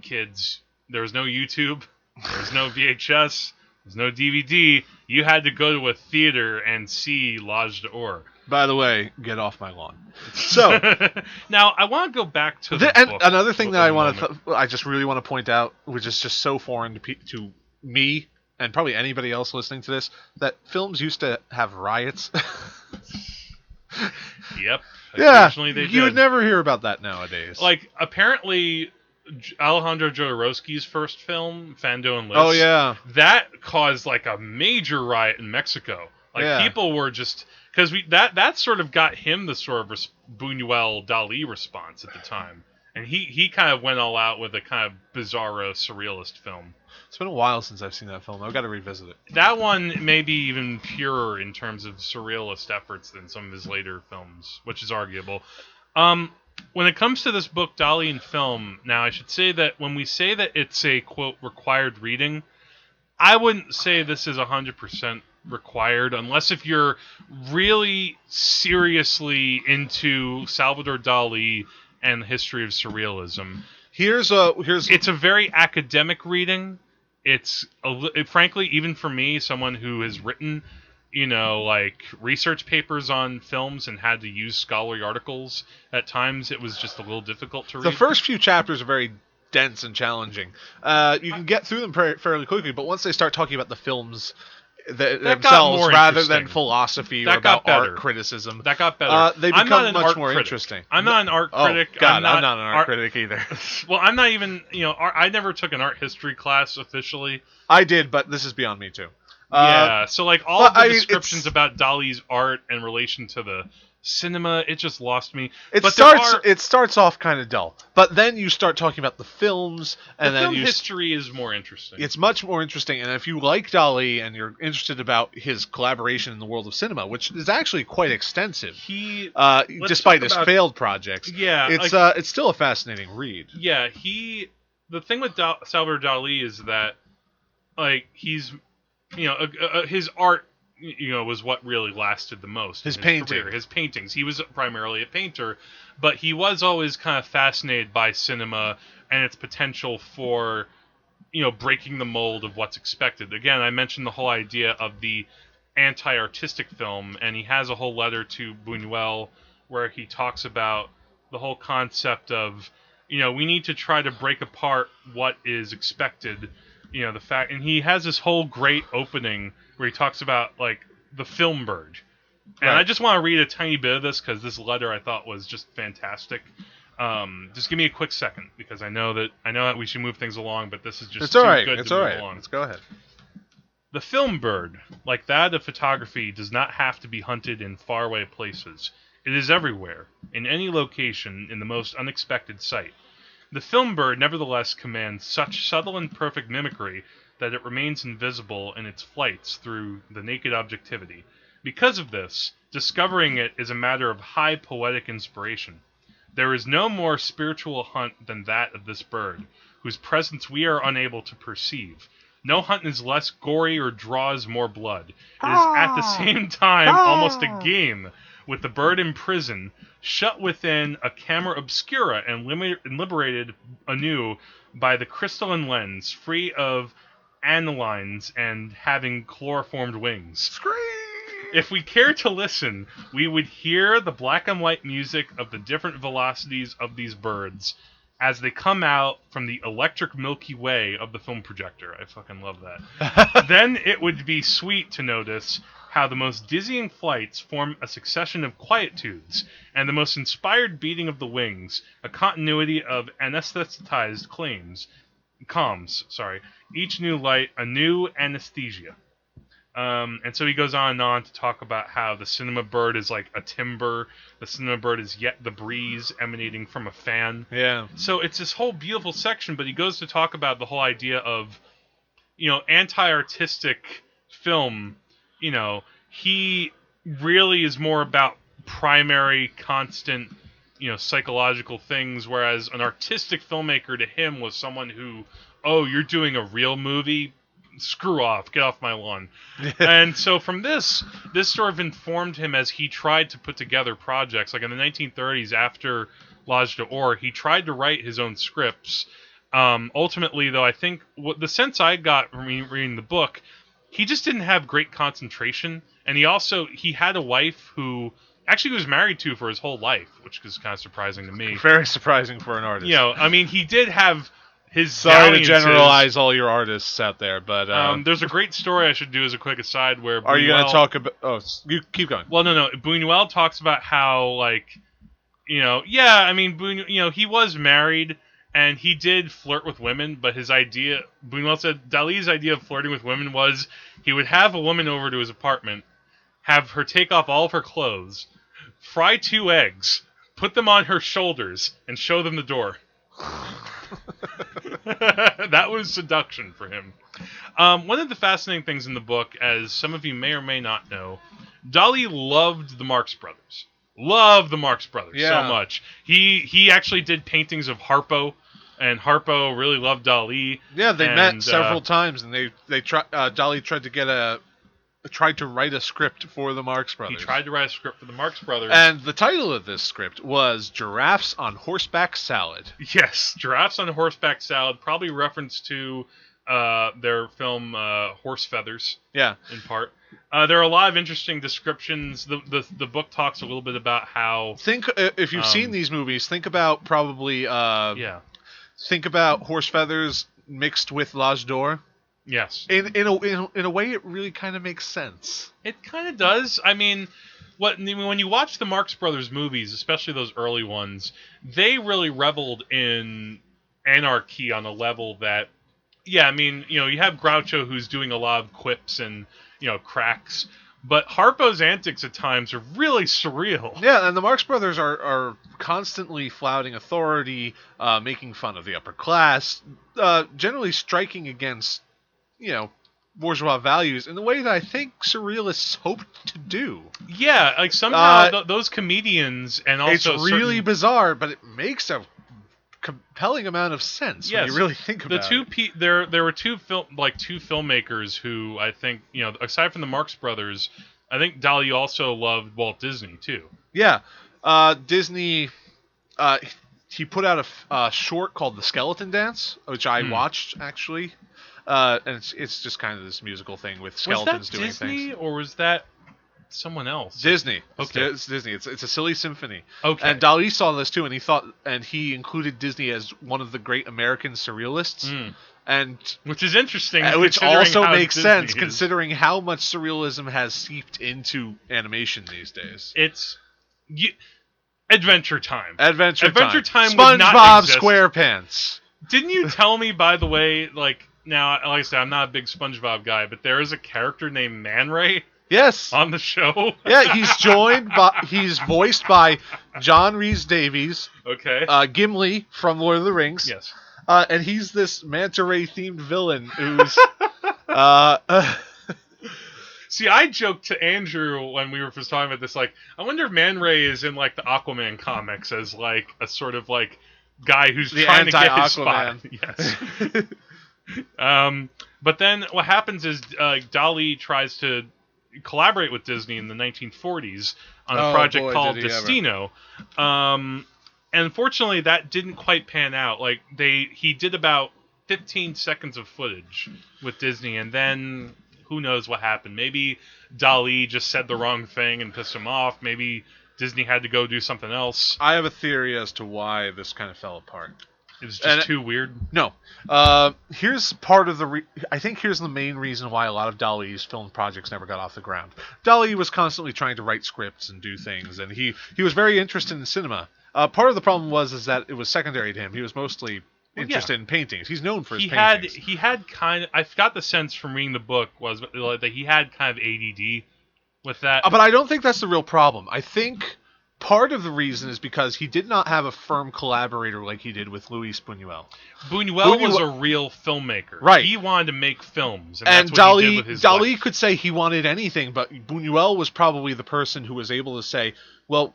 kids, there was no YouTube, there was no VHS, there's no DVD. You had to go to a theater and see L'Age d'Or. By the way, get off my lawn. So now I want to go back to the and book another thing that I just really want to point out, which is just so foreign to me and probably anybody else listening to this, that films used to have riots. Yep. Yeah, you would never hear about that nowadays. Like, apparently, Alejandro Jodorowsky's first film, Fando and Lis, oh yeah, that caused like a major riot in Mexico. Like people were just because that sort of got him the sort of Bunuel Dali response at the time, and he kind of went all out with a kind of bizarro surrealist film. It's been a while since I've seen that film. I've got to revisit it. That one may be even purer in terms of surrealist efforts than some of his later films, which is arguable. When it comes to this book, Dali in Film, now I should say that when we say that it's a, quote, required reading, I wouldn't say this is 100% required, unless if you're really seriously into Salvador Dali and the history of surrealism. It's a very academic reading. It's frankly, even for me, someone who has written, like research papers on films and had to use scholarly articles, at times it was just a little difficult to read. The first few chapters are very dense and challenging. You can get through them fairly quickly, but once they start talking about the films themselves rather than philosophy or about art criticism, that got better. They become much more interesting. I'm not an art critic. Oh, God, I'm not an art critic either. Well, I'm not even, I never took an art history class officially. I did, but this is beyond me too. Yeah, so like all of the descriptions about Dali's art in relation to the cinema, it just lost me. It starts off kind of dull, but then you start talking about the films, and then history is more interesting. It's much more interesting, and if you like Dali and you're interested about his collaboration in the world of cinema, which is actually quite extensive, despite his failed projects, it's still a fascinating read. Yeah, the thing with Salvador Dali is that like he's his art was what really lasted the most. His paintings. He was primarily a painter, but he was always kind of fascinated by cinema and its potential for, breaking the mold of what's expected. Again, I mentioned the whole idea of the anti-artistic film, and he has a whole letter to Bunuel where he talks about the whole concept of, we need to try to break apart what is expected. The fact, and he has this whole great opening where he talks about like the film bird, and I just want to read a tiny bit of this because this letter I thought was just fantastic. Just give me a quick second because I know that we should move things along, but this is just good to move along. Let's go ahead. The film bird, like that of photography, does not have to be hunted in faraway places. It is everywhere, in any location, in the most unexpected sight. The film bird nevertheless commands such subtle and perfect mimicry that it remains invisible in its flights through the naked objectivity. Because of this, discovering it is a matter of high poetic inspiration. There is no more spiritual hunt than that of this bird, whose presence we are unable to perceive. No hunt is less gory or draws more blood. It is at the same time almost a game, with the bird in prison, shut within a camera obscura and liberated anew by the crystalline lens, free of anilines and having chloroformed wings. Scream! If we care to listen, we would hear the black and white music of the different velocities of these birds as they come out from the electric Milky Way of the film projector. I fucking love that. Then it would be sweet to notice how the most dizzying flights form a succession of quietudes, and the most inspired beating of the wings, a continuity of anesthetized calms. Each new light, a new anesthesia. And so he goes on and on to talk about how the cinema bird is like a timber. The cinema bird is yet the breeze emanating from a fan. Yeah. So it's this whole beautiful section, but he goes to talk about the whole idea of, anti-artistic film he really is more about primary, constant, psychological things, whereas an artistic filmmaker to him was someone who, oh, you're doing a real movie? Screw off, get off my lawn. And so from this sort of informed him as he tried to put together projects. Like in the 1930s, after L'Âge d'Or, he tried to write his own scripts. Ultimately, though, I think the sense I got from reading the book, he just didn't have great concentration, and he had a wife who actually he was married to for his whole life, which is kind of surprising to me. Very surprising for an artist. He did have his Sorry to generalize all your artists out there, but there's a great story I should do as a quick aside where Are you going to talk about... Oh, you keep going. Well, no. Bunuel talks about how, Bunuel, he was married, and he did flirt with women, but Bunuel said Dali's idea of flirting with women was he would have a woman over to his apartment, have her take off all of her clothes, fry 2 eggs, put them on her shoulders, and show them the door. That was seduction for him. One of the fascinating things in the book, as some of you may or may not know, Dali loved the Marx Brothers. Loved the Marx Brothers so much. He actually did paintings of Harpo, and Harpo really loved Dali. Yeah, they met several times, and Dali tried to write a script for the Marx Brothers. He tried to write a script for the Marx Brothers. And the title of this script was Giraffes on Horseback Salad. Yes, Giraffes on Horseback Salad, probably reference to their film Horse Feathers. Yeah. In part. There are a lot of interesting descriptions. The book talks a little bit about how... If you've seen these movies, think about probably... Think about Horse Feathers mixed with L'Âge d'Or. Yes. In a way, it really kind of makes sense. It kind of does. I mean, when you watch the Marx Brothers movies, especially those early ones, they really reveled in anarchy on a level that, you have Groucho who's doing a lot of quips and, cracks, but Harpo's antics at times are really surreal. Yeah, and the Marx Brothers are constantly flouting authority, making fun of the upper class, generally striking against bourgeois values in the way that I think surrealists hoped to do. Yeah, like somehow those comedians and also it's really bizarre, but it makes a compelling amount of sense when you really think about it. There were two filmmakers who I think aside from the Marx Brothers, I think Dali also loved Walt Disney too. Yeah, Disney. He put out a short called The Skeleton Dance, which I watched actually. And it's just kind of this musical thing with skeletons doing things. Was that Disney or was that someone else? Disney. Okay. It's Disney. It's a silly symphony. Okay. And Dali saw this too, and he included Disney as one of the great American surrealists. And which is interesting. Which also makes sense considering how much surrealism has seeped into animation these days. It's Adventure Time. Adventure Time. SpongeBob SquarePants. Didn't you tell me, by the way, now, like I said, I'm not a big SpongeBob guy, but there is a character named Man Ray. Yes. On the show. Yeah, he's voiced by John Rhys Davies. Okay. Gimli from Lord of the Rings. Yes. And he's this manta ray themed villain who's See, I joked to Andrew when we were first talking about this, I wonder if Man Ray is in the Aquaman comics as a sort of guy who's trying to get his spot. Yes. But then what happens is Dali tries to collaborate with Disney in the 1940s on a project called Destino. And unfortunately, that didn't quite pan out. He did about 15 seconds of footage with Disney, and then who knows what happened. Maybe Dali just said the wrong thing and pissed him off. Maybe Disney had to go do something else. I have a theory as to why this kind of fell apart. It was just too weird? No. Here's part of I think here's the main reason why a lot of Dali's film projects never got off the ground. Dali was constantly trying to write scripts and do things, and he was very interested in cinema. Part of the problem was that it was secondary to him. He was mostly interested in paintings. He's known for his paintings. He had kind of... I got the sense from reading the book was that he had kind of ADD with that. But I don't think that's the real problem. I think part of the reason is because he did not have a firm collaborator like he did with Luis Buñuel. Buñuel was a real filmmaker. Right. He wanted to make films, and that's Dali, what he did with his Dali life. could say he wanted anything, but Buñuel was probably the person who was able to say, well,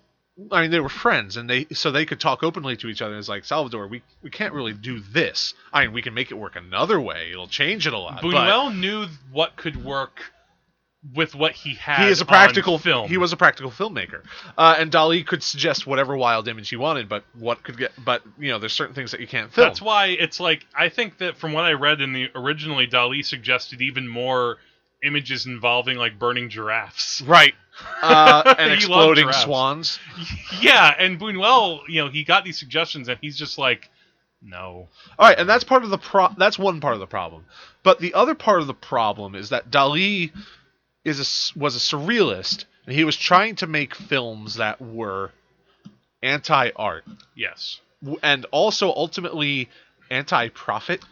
I mean, they were friends, and they could talk openly to each other. It's like, Salvador, we can't really do this. I mean, we can make it work another way. It'll change it a lot. Buñuel knew what could work with what he had. He is a practical film. He was a practical filmmaker, and Dali could suggest whatever wild image he wanted. But there's certain things that you can't film. That's why it's like, I think that from what I read originally, Dali suggested even more images involving like burning giraffes, right, and exploding swans. Yeah, and Buñuel, he got these suggestions, and he's just like, no. All right, and that's part of that's one part of the problem. But the other part of the problem is that Dali was a surrealist, and he was trying to make films that were anti-art. Yes. And also ultimately anti-profit.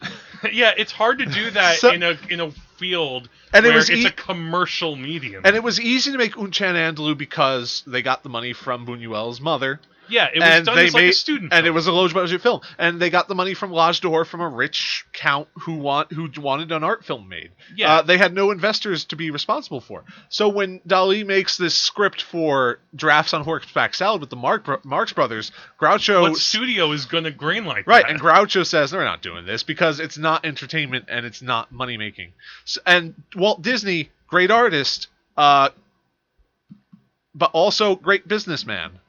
Yeah, it's hard to do that in a field where it's a commercial medium. And it was easy to make Un Chan Andalou because they got the money from Buñuel's mother. Yeah, it was done as like a student film. And it was a low-budget film. And they got the money from L'Age d'Or from a rich count who wanted an art film made. Yeah. They had no investors to be responsible for. So when Dali makes this script for Giraffes on Horseback Salad with the Marx Brothers, Groucho... What studio is going to greenlight that? Right, and Groucho says, they're not doing this because it's not entertainment and it's not money-making. And Walt Disney, great artist, but also great businessman.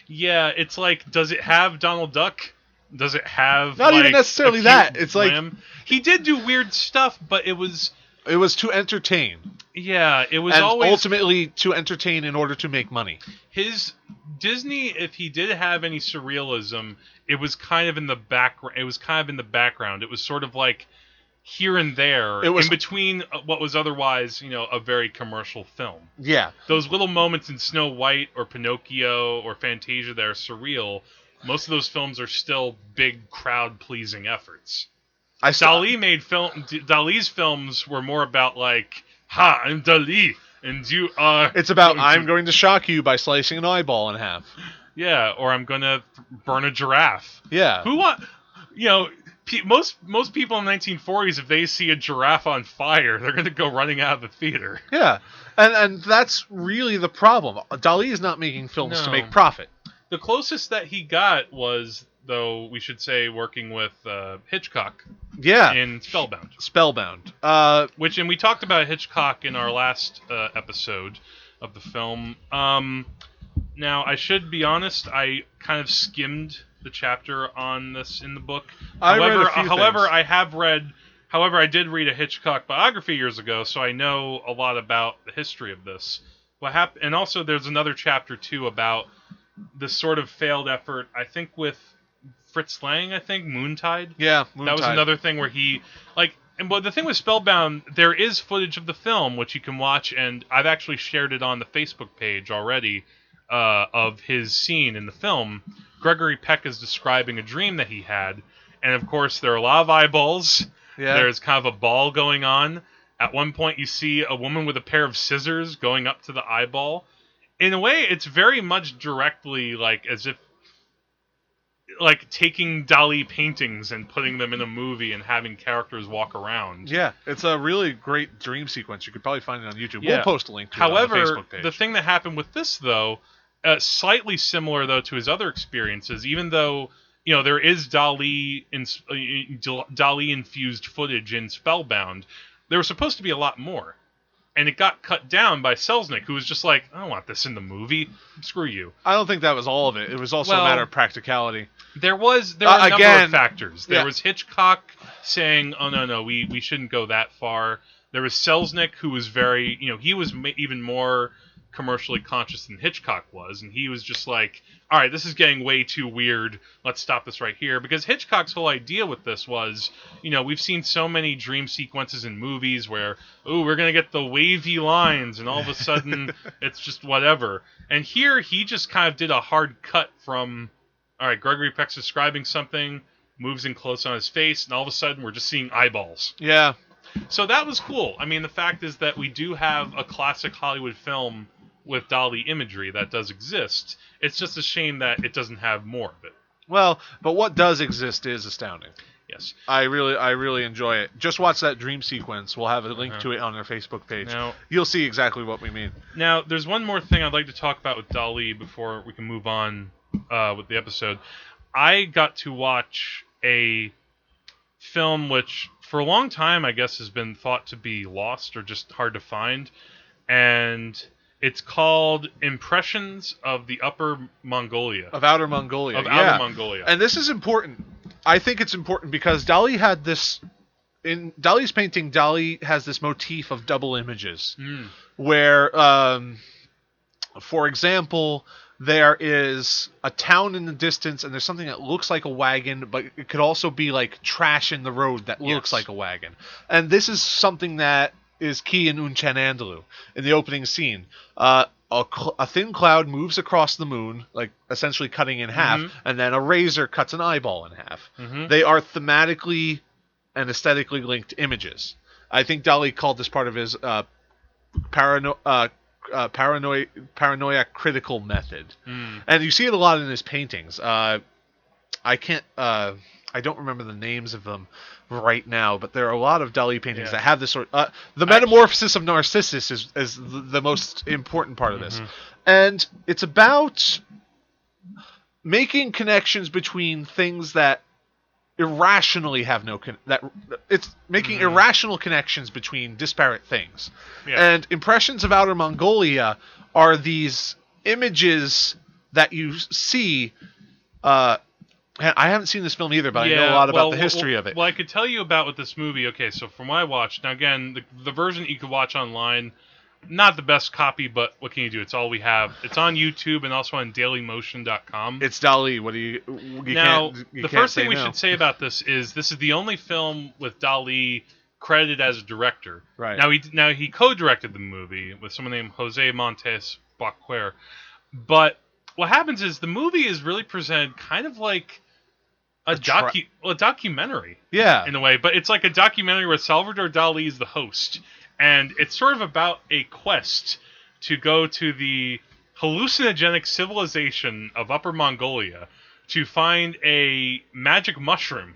Yeah, it's like, does it have Donald Duck? Does it have not even necessarily that? It's lamb? Like he did do weird stuff, but it was to entertain. Yeah, it was and always ultimately to entertain in order to make money. His Disney, if he did have any surrealism, it was kind of in the background. It was sort of like here and there, in between what was otherwise, a very commercial film. Yeah. Those little moments in Snow White or Pinocchio or Fantasia that are surreal, most of those films are still big crowd-pleasing efforts. Dali's films were more about like, ha, I'm Dali, and you are... It's about, I'm going to shock you by slicing an eyeball in half. Yeah, or I'm going to burn a giraffe. Yeah. Most people in the 1940s, if they see a giraffe on fire, they're going to go running out of the theater. Yeah, and that's really the problem. Dali is not making films to make profit. The closest that he got was, though, we should say, working with Hitchcock. Yeah. In Spellbound. And we talked about Hitchcock in our last episode of the film. Now, I should be honest, I kind of skimmed the chapter on this in the book. However, I did read a Hitchcock biography years ago, so I know a lot about the history of this. What happened, and also there's another chapter too about this sort of failed effort. I think with Fritz Lang, Moontide. Yeah, Moontide. That was another thing where he but the thing with Spellbound, there is footage of the film which you can watch, and I've actually shared it on the Facebook page already of his scene in the film. Gregory Peck is describing a dream that he had, and of course there are a lot of eyeballs. Yeah. There's kind of a ball going on. At one point you see a woman with a pair of scissors going up to the eyeball. In a way, it's very much directly as if taking Dali paintings and putting them in a movie and having characters walk around. Yeah, it's a really great dream sequence. You could probably find it on YouTube. Yeah. We'll post a link to it on the Facebook page. The thing that happened with this, though, slightly similar, though, to his other experiences, even though, there is Dali-infused footage in Spellbound, there was supposed to be a lot more. And it got cut down by Selznick, who was just like, I don't want this in the movie. Screw you. I don't think that was all of it. It was also a matter of practicality. There were a number of factors. There was Hitchcock saying, oh, no, we shouldn't go that far. There was Selznick, who was very, he was even more commercially conscious than Hitchcock was, and he was just like, all right, this is getting way too weird, let's stop this right here. Because Hitchcock's whole idea with this was, we've seen so many dream sequences in movies where, we're going to get the wavy lines, and all of a sudden it's just whatever. And here he just kind of did a hard cut from, all right, Gregory Peck's describing something, moves in close on his face, and all of a sudden we're just seeing eyeballs. Yeah. So that was cool. I mean, the fact is that we do have a classic Hollywood film with Dali imagery that does exist. It's just a shame that it doesn't have more of it. Well, but what does exist is astounding. Yes. I really enjoy it. Just watch that dream sequence. We'll have a link to it on our Facebook page. Now, you'll see exactly what we mean. Now, there's one more thing I'd like to talk about with Dali before we can move on with the episode. I got to watch a film which, for a long time, I guess, has been thought to be lost or just hard to find. And it's called Impressions of the Upper Mongolia. Of Outer Mongolia. Outer Mongolia. And this is important. I think it's important because Dali had this... In Dali's painting, Dali has this motif of double images. Where, for example, there is a town in the distance and there's something that looks like a wagon, but it could also be like trash in the road that looks like a wagon. And this is something that is key in Unchen Andalu, in the opening scene. A thin cloud moves across the moon, like essentially cutting in half, and then a razor cuts an eyeball in half. They are thematically and aesthetically linked images. I think Dali called this part of his paranoia critical method, and you see it a lot in his paintings. I don't remember the names of them right now, but there are a lot of Dali paintings that have this sort. The metamorphosis of Narcissus is the most important part of this, and it's about making connections between things that irrationally have no it's making irrational connections between disparate things. And Impressions of Outer Mongolia are these images that you see. I haven't seen this film either, but I know a lot about the history of it. Well, I could tell you about with this movie. Okay, so from what I watched, now again, the version that you could watch online, not the best copy, but what can you do? It's all we have. It's on YouTube and also on dailymotion.com. It's Dali. What do you the first thing we should say about this is the only film with Dali credited as a director. Right. Now he co-directed the movie with someone named Jose Montes Baquer. But what happens is the movie is really presented kind of like a documentary. Yeah. In a way, but it's like a documentary where Salvador Dali is the host. And it's sort of about a quest to go to the hallucinogenic civilization of Upper Mongolia to find a magic mushroom.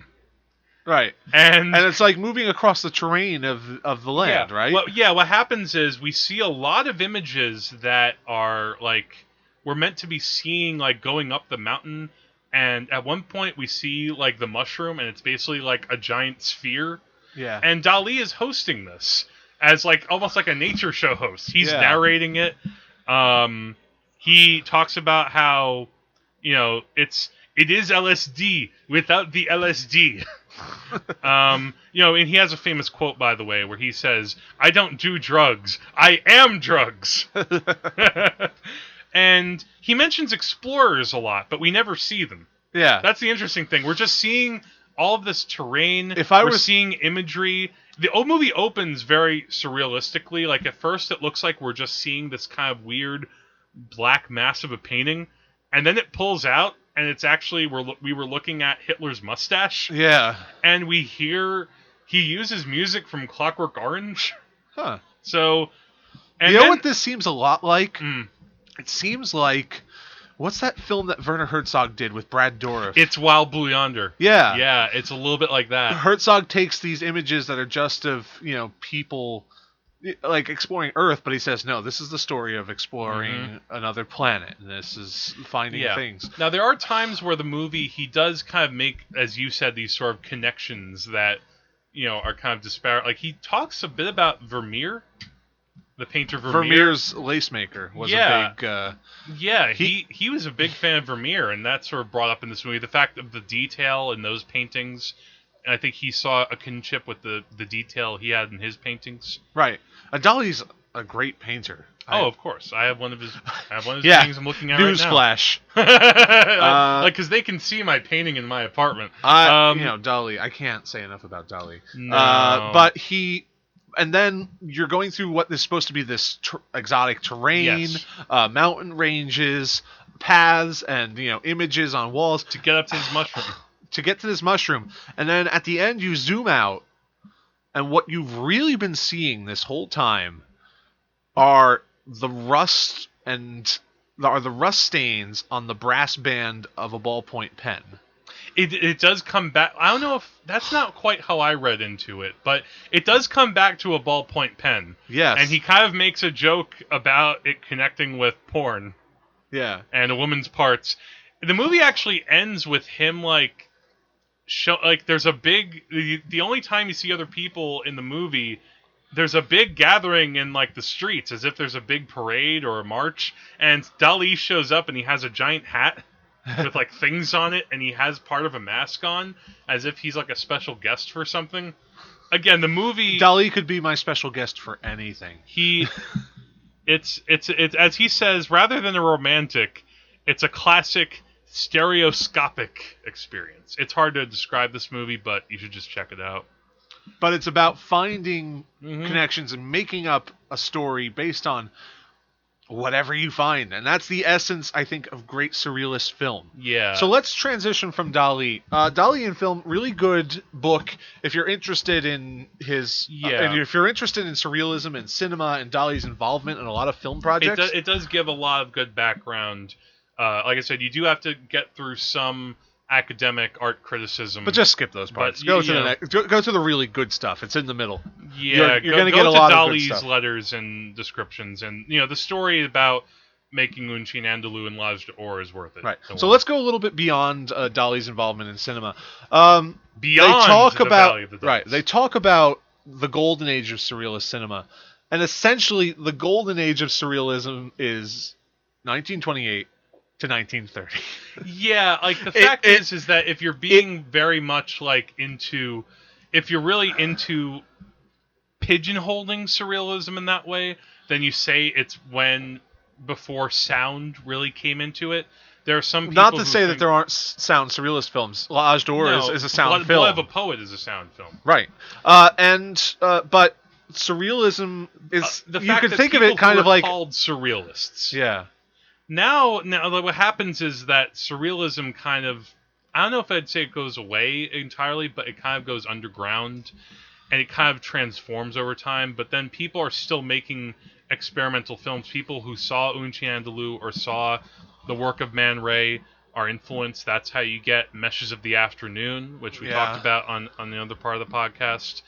Right. And it's like moving across the terrain of the land, right? Well, what happens is we see a lot of images that are like we're meant to be seeing like going up the mountain, and at one point we see like the mushroom and it's basically like a giant sphere. Yeah. And Dali is hosting this as like almost like a nature show host. He's narrating it. He talks about how, it is LSD without the LSD. And he has a famous quote, by the way, where he says, "I don't do drugs. I am drugs." And he mentions explorers a lot, but we never see them. Yeah. That's the interesting thing. We're just seeing all of this terrain. We're seeing imagery. The old movie opens very surrealistically. Like, at first, it looks like we're just seeing this kind of weird black mass of a painting, and then it pulls out, and it's actually we were looking at Hitler's mustache. Yeah. And we hear he uses music from Clockwork Orange. Huh. So, what this seems a lot like? It seems like... What's that film that Werner Herzog did with Brad Dourif? It's Wild Blue Yonder. Yeah. Yeah, it's a little bit like that. Herzog takes these images that are just of, people like exploring Earth, but he says, no, this is the story of exploring another planet. This is finding things. Now, there are times where the movie, he does kind of make, as you said, these sort of connections that, are kind of disparate. Like, he talks a bit about Vermeer. The painter Vermeer. Vermeer's lace maker was a big... he was a big fan of Vermeer, and that's sort of brought up in this movie. The fact of the detail in those paintings, and I think he saw a kinship with the detail he had in his paintings. Right. Dali's a great painter. Of course. I have one of his paintings I'm looking at Newsflash. right now. Because they can see my painting in my apartment. Dali, I can't say enough about Dali. No. But he... And then you're going through what is supposed to be this exotic terrain, mountain ranges, paths, and images on walls to get up to his mushroom. And then at the end, you zoom out, and what you've really been seeing this whole time are the rust and are the rust stains on the brass band of a ballpoint pen. It does come back. I don't know if that's not quite how I read into it, but it does come back to a ballpoint pen. Yes. And he kind of makes a joke about it connecting with porn. Yeah. And a woman's parts. The movie actually ends with him there's a big. The only time you see other people in the movie, there's a big gathering in like the streets, as if there's a big parade or a march, and Dali shows up and he has a giant hat with like things on it, and he has part of a mask on, as if he's like a special guest for something. Again, the movie Dali could be my special guest for anything. It's as he says, rather than a romantic, it's a classic stereoscopic experience. It's hard to describe this movie, but you should just check it out. But it's about finding connections and making up a story based on whatever you find. And that's the essence, I think, of great surrealist film. Yeah. So let's transition from Dali. Dali in film, really good book if you're interested in his... if you're interested in surrealism and cinema and Dali's involvement in a lot of film projects. It does give a lot of good background. Like I said, you do have to get through some academic art criticism, but just skip those parts. Go to the really good stuff. It's in the middle. Yeah, you're going to get a lot of good stuff. Dali's letters and descriptions, and the story about making Un Chien Andalou and L'Âge d'Or is worth it. Right. So let's go a little bit beyond Dali's involvement in cinema. Beyond they talk about Valley of the Dolls. Right. They talk about the golden age of surrealist cinema, and essentially the golden age of surrealism is 1928. To 1930. Yeah, like the fact is that if you're being very much like if you're really into pigeonholing surrealism in that way, then you say it's before sound really came into it. There are some people not to say that there aren't sound surrealist films. L'Âge d'Or is a sound film. Blood of a Poet is a sound film. Right. But surrealism is you could think of it kind of like called surrealists. Yeah. Now, what happens is that surrealism kind of, I don't know if I'd say it goes away entirely, but it kind of goes underground, and it kind of transforms over time, but then people are still making experimental films. People who saw Un Chien Andalou or saw the work of Man Ray are influenced. That's how you get Meshes of the Afternoon, which we talked about on the other part of the podcast.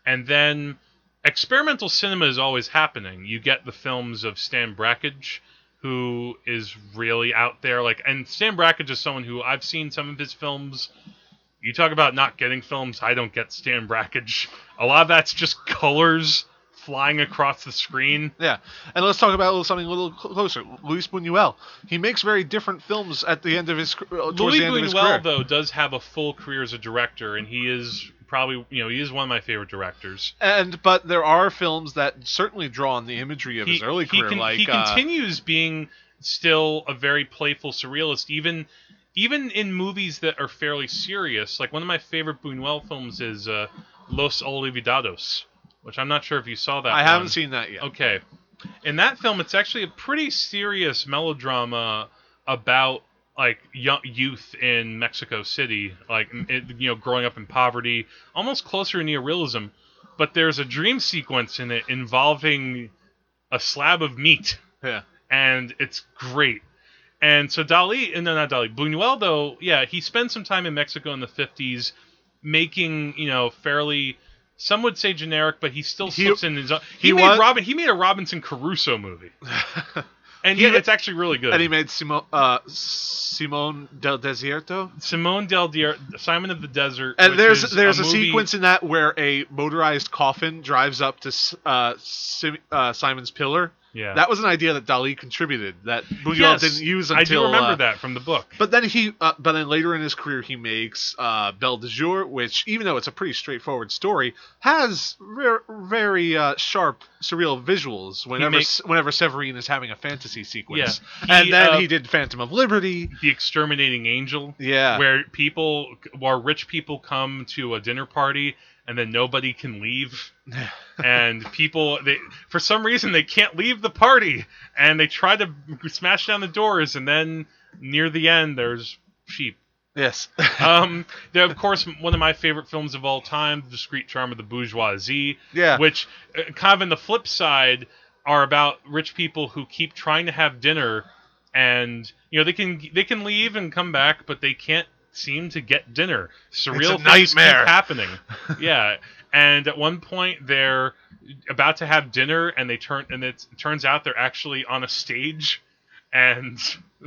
And then experimental cinema is always happening. You get the films of Stan Brakhage, who is really out there. And Stan Brakhage is someone who I've seen some of his films. You talk about not getting films, I don't get Stan Brakhage. A lot of that's just colors flying across the screen. Yeah, and let's talk about something a little closer. Luis Bunuel. He makes very different films at the end of his towards the end of his career. Bunuel, though, does have a full career as a director, and he is probably, he is one of my favorite directors. But there are films that certainly draw on the imagery of his early career. He continues being still a very playful surrealist, even in movies that are fairly serious. Like one of my favorite Bunuel films is Los Olvidados, which I'm not sure if you saw that. I haven't seen that yet. Okay. In that film, it's actually a pretty serious melodrama about youth in Mexico City, growing up in poverty, almost closer to neorealism. But there's a dream sequence in it involving a slab of meat. Yeah. And it's great. And so Bunuel, though, he spent some time in Mexico in the 50s making, fairly, some would say generic, but he still slips in his own. He made a Robinson Crusoe movie. And it's actually really good. And he made Simon del Desierto? Simon Simon of the Desert. And there's a sequence in that where a motorized coffin drives up to Simon's pillar. Yeah. That was an idea that Dali contributed that Bunuel didn't use until... I do remember that from the book. But then later in his career he makes Belle de Jour, which, even though it's a pretty straightforward story, has very sharp, surreal visuals whenever Severine is having a fantasy sequence. Yeah. And then he did Phantom of Liberty. The Exterminating Angel. Yeah. Where rich people come to a dinner party and then nobody can leave. And people, for some reason, they can't leave the party. And they try to smash down the doors. And then near the end, there's sheep. Yes. They're, of course, one of my favorite films of all time, The Discreet Charm of the Bourgeoisie. Yeah. Which, kind of in the flip side, are about rich people who keep trying to have dinner, and they can leave and come back, but they can't seem to get dinner. Surreal things keep happening. Yeah, and at one point they're about to have dinner, and it turns out they're actually on a stage, and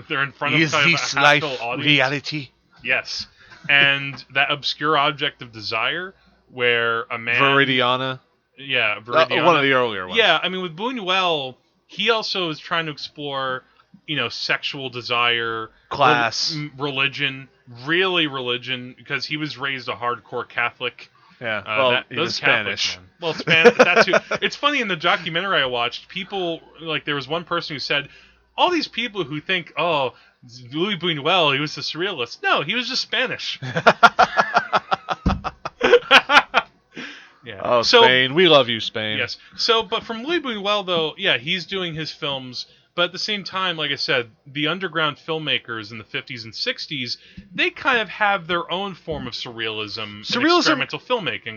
they're in front of kind of a half-full audience. Reality? Yes, and that obscure object of desire, where a man Viridiana. Yeah, Viridiana. One of the earlier ones. Yeah, I mean, with Bunuel, he also is trying to explore, sexual desire, class, religion, because he was raised a hardcore Catholic. Yeah, those Spanish. Well, Spanish. That's who. It's funny, in the documentary I watched, people, there was one person who said, all these people who think, oh, Louis Buñuel, he was a surrealist. No, he was just Spanish. Yeah. Oh, Spain. We love you, Spain. Yes. But from Louis Buñuel, though, yeah, he's doing his films. But at the same time, like I said, the underground filmmakers in the 50s and 60s, they kind of have their own form of surrealism and experimental filmmaking,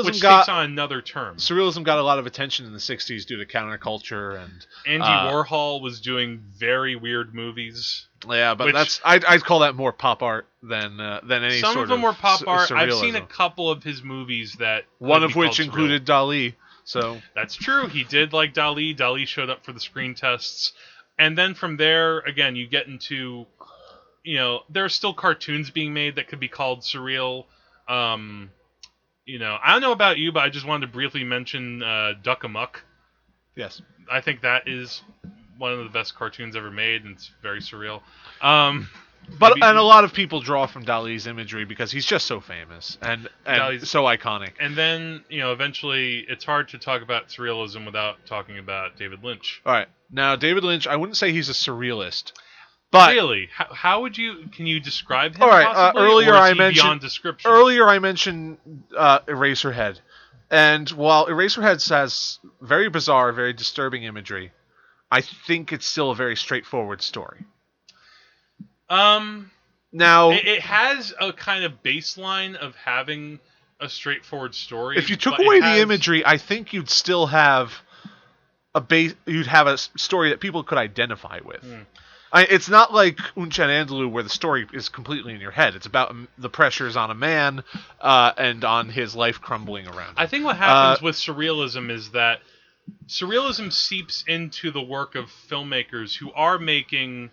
which takes on another term. Surrealism got a lot of attention in the 60s due to counterculture. And Andy Warhol was doing very weird movies. Yeah, but I'd call that more pop art than any sort of Some of them were pop art. Surrealism. I've seen a couple of his movies that one of which included Dali. So that's true. He did like Dali. Dali showed up for the screen tests, and then from there, again, you get into, there are still cartoons being made that could be called surreal. I don't know about you, but I just wanted to briefly mention Duck Amuck. Yes, I think that is one of the best cartoons ever made, and it's very surreal. And a lot of people draw from Dali's imagery because he's just so famous and so iconic. And then, eventually, it's hard to talk about surrealism without talking about David Lynch. All right. Now, David Lynch, I wouldn't say he's a surrealist. But really? How would you... Can you describe him, all right, possibly? Earlier or is I he mentioned, beyond description? Earlier I mentioned Eraserhead. And while Eraserhead has very bizarre, very disturbing imagery, I think it's still a very straightforward story. Now it has a kind of baseline of having a straightforward story. If you took away the imagery, I think you'd still have you'd have a story that people could identify with. It's not like Un Chen Andalou, where the story is completely in your head. It's about the pressures on a man and on his life crumbling around him. I think what happens with surrealism is that surrealism seeps into the work of filmmakers who are making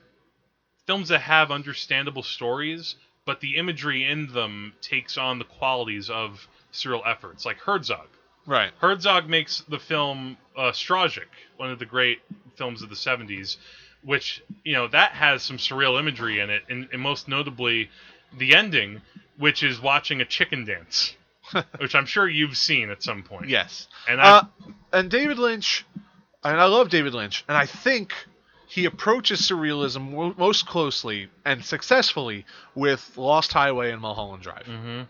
films that have understandable stories, but the imagery in them takes on the qualities of surreal efforts, like Herzog. Right. Herzog makes the film Strajic, one of the great films of the 70s, which, that has some surreal imagery in it, and most notably the ending, which is watching a chicken dance, which I'm sure you've seen at some point. Yes. And David Lynch, and I love David Lynch, and I think he approaches surrealism most closely and successfully with Lost Highway and Mulholland Drive. Mm-hmm.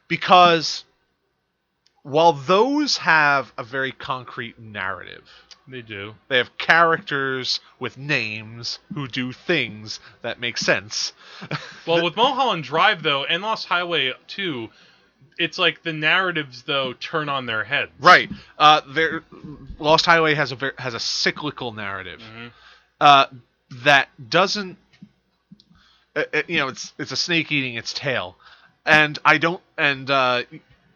Because while those have a very concrete narrative, they do. They have characters with names who do things that make sense. Well, with Mulholland Drive, though, and Lost Highway, too, it's like the narratives, though, turn on their heads. Right. Lost Highway has a cyclical narrative. Mm-hmm. That doesn't, it's a snake eating its tail, and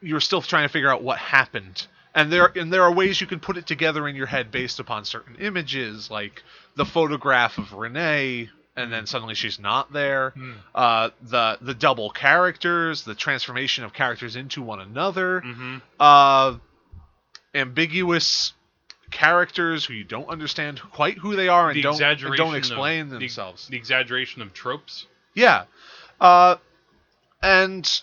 you're still trying to figure out what happened, and there are ways you can put it together in your head based upon certain images, like the photograph of Renee, and then suddenly she's not there. The double characters, the transformation of characters into one another, ambiguous characters who you don't understand quite who they are and don't explain themselves. The exaggeration of tropes. Yeah. And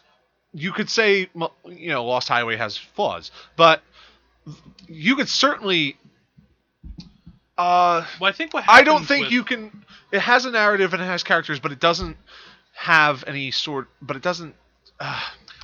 you could say, Lost Highway has flaws, but you could certainly... well, I think what happens I don't think you can... It has a narrative and it has characters, but it doesn't have any sort... But it doesn't...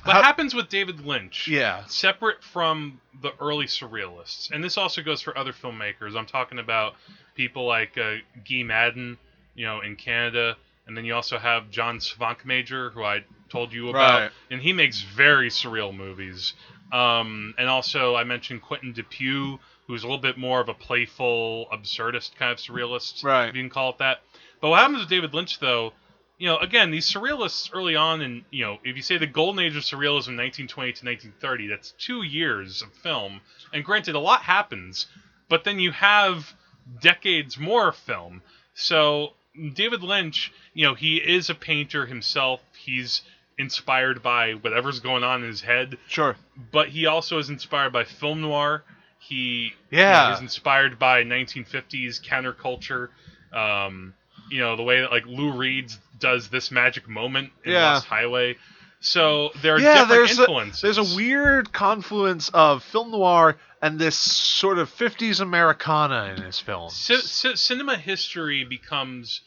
What happens with David Lynch, separate from the early surrealists, and this also goes for other filmmakers. I'm talking about people like Guy Maddin, in Canada, and then you also have John Svankmajer, who I told you about, and he makes very surreal movies. And also I mentioned Quentin Dupieux, who's a little bit more of a playful, absurdist kind of surrealist, right? If you can call it that. But what happens with David Lynch, though, again, these surrealists early on, and if you say the golden age of surrealism, 1920 to 1930, that's 2 years of film. And granted, a lot happens, but then you have decades more of film. So David Lynch, he is a painter himself. He's inspired by whatever's going on in his head. Sure. But he also is inspired by film noir. He is inspired by 1950s counterculture. The way that Lou Reed does This Magic Moment in Lost Highway. So there are different influences. There's a weird confluence of film noir and this sort of 50s Americana in his films. Cinema history becomes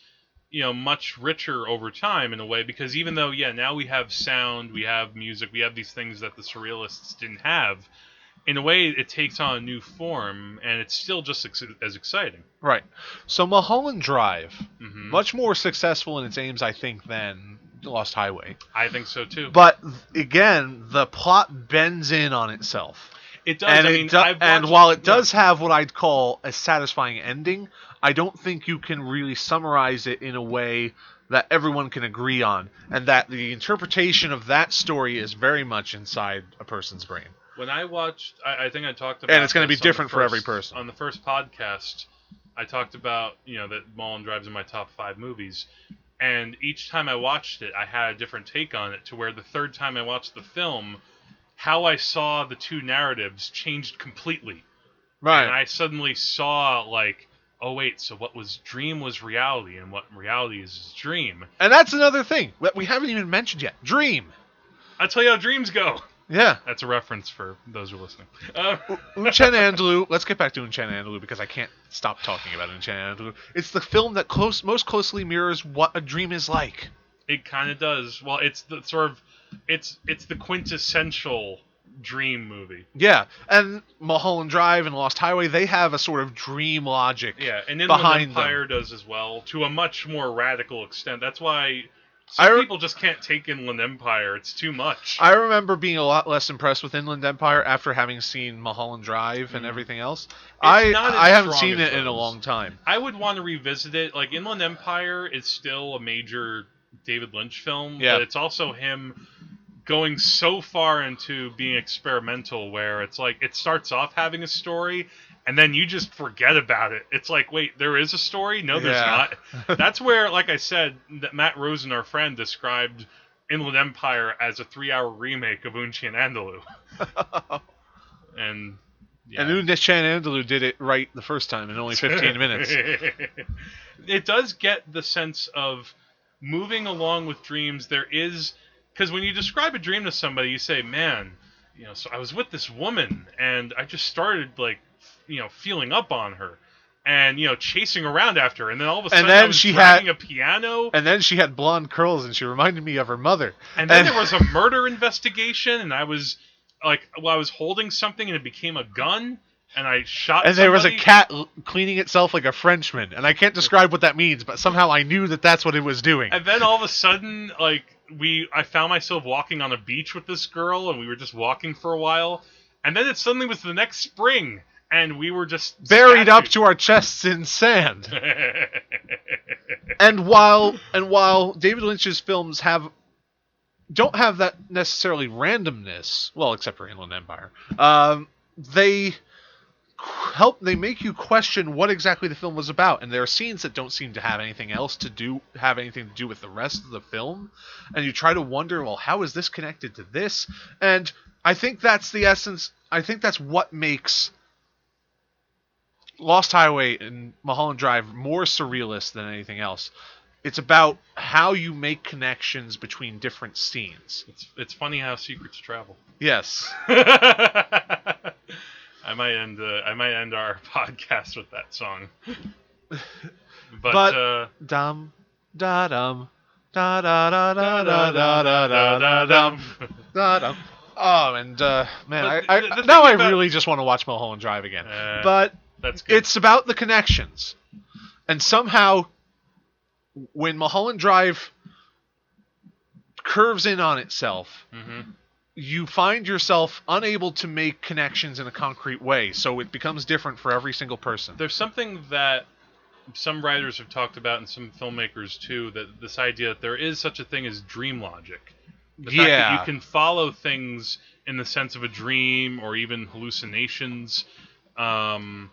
much richer over time in a way, because even though now we have sound, we have music, we have these things that the surrealists didn't have, in a way it takes on a new form, and it's still just as exciting. Right. So Mulholland Drive, much more successful in its aims, I think, than Lost Highway. I think so too. But again, the plot bends in on itself. It does. And while it does have what I'd call a satisfying ending, I don't think you can really summarize it in a way that everyone can agree on, and that the interpretation of that story is very much inside a person's brain. When I watched, I think I talked about, and it's going to be different for every person. On the first podcast, I talked about that Mulholland Drive's in my top 5 movies, and each time I watched it, I had a different take on it. To where the third time I watched the film, how I saw the two narratives changed completely. Right. And I suddenly saw oh wait, so what was dream was reality, and what reality is dream. And that's another thing that we haven't even mentioned yet. Dream. I'll tell you how dreams go. Yeah. That's a reference for those who are listening. Unchen Andalou. Let's get back to Unchen Andalou, because I can't stop talking about Unchen Andalou. It's the film that most closely mirrors what a dream is like. It kind of does. Well, it's the sort of it's the quintessential dream movie. Yeah, and Mulholland Drive and Lost Highway, they have a sort of dream logic. Yeah, and Inland Empire does as well, to a much more radical extent. That's why some people just can't take Inland Empire. It's too much. I remember being a lot less impressed with Inland Empire after having seen Mulholland Drive and everything else. I haven't seen it in a long time. I would want to revisit it. Inland Empire is still a major David Lynch film, but it's also him going so far into being experimental, where it's it starts off having a story, and then you just forget about it. It's wait, there is a story? No, there's not. That's where, like I said, that Matt Rosen, our friend, described Inland Empire as a 3-hour remake of Unchen Andalou. And Unchen Andalou did it right the first time in only 15 minutes. It does get the sense of moving along with dreams. There is... Because when you describe a dream to somebody, you say, man, so I was with this woman, and I just started, feeling up on her, and, chasing around after her, and then all of a sudden I was dragging a piano. And then she had blonde curls, and she reminded me of her mother. And then there was a murder investigation, and I was, I was holding something, and it became a gun, and I shot And somebody. There was a cat cleaning itself like a Frenchman, and I can't describe what that means, but somehow I knew that that's what it was doing. And then all of a sudden, I found myself walking on a beach with this girl, and we were just walking for a while, and then it suddenly was the next spring, and we were just buried up to our chests in sand. And while David Lynch's films don't have that necessarily randomness, well, except for Inland Empire, they make you question what exactly the film was about, and there are scenes that don't seem to have anything to do with the rest of the film, and you try to wonder, well, how is this connected to this? And I think that's the essence. I think that's what makes Lost Highway and Mulholland Drive more surrealist than anything else. It's about how you make connections between different scenes. It's funny how secrets travel. Yes. I might end our podcast with that song. But dum da dum da da da da da da da da dum da dum. Oh, and man, I really just want to watch Mulholland Drive again. But that's good. It's about the connections, and somehow, when Mulholland Drive curves in on itself, you find yourself unable to make connections in a concrete way, so it becomes different for every single person. There's something that some writers have talked about, and some filmmakers too, that this idea that there is such a thing as dream logic. The fact that you can follow things in the sense of a dream or even hallucinations. From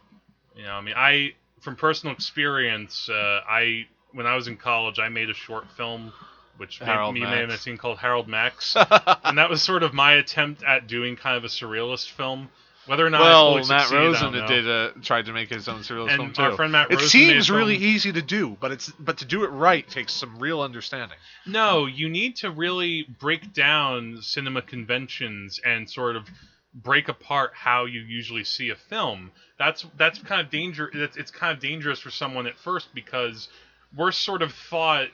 personal experience, when I was in college, I made a short film, which you may have seen, called Harold Max, and that was sort of my attempt at doing kind of a surrealist film. Whether or not I fully Matt succeeded, Rosen tried to make his own surrealist film too. Our friend Matt Rosen seems really easy to do, but to do it right takes some real understanding. No, you need to really break down cinema conventions and sort of break apart how you usually see a film. That's kind of it's kind of dangerous for someone at first, because we're sort of taught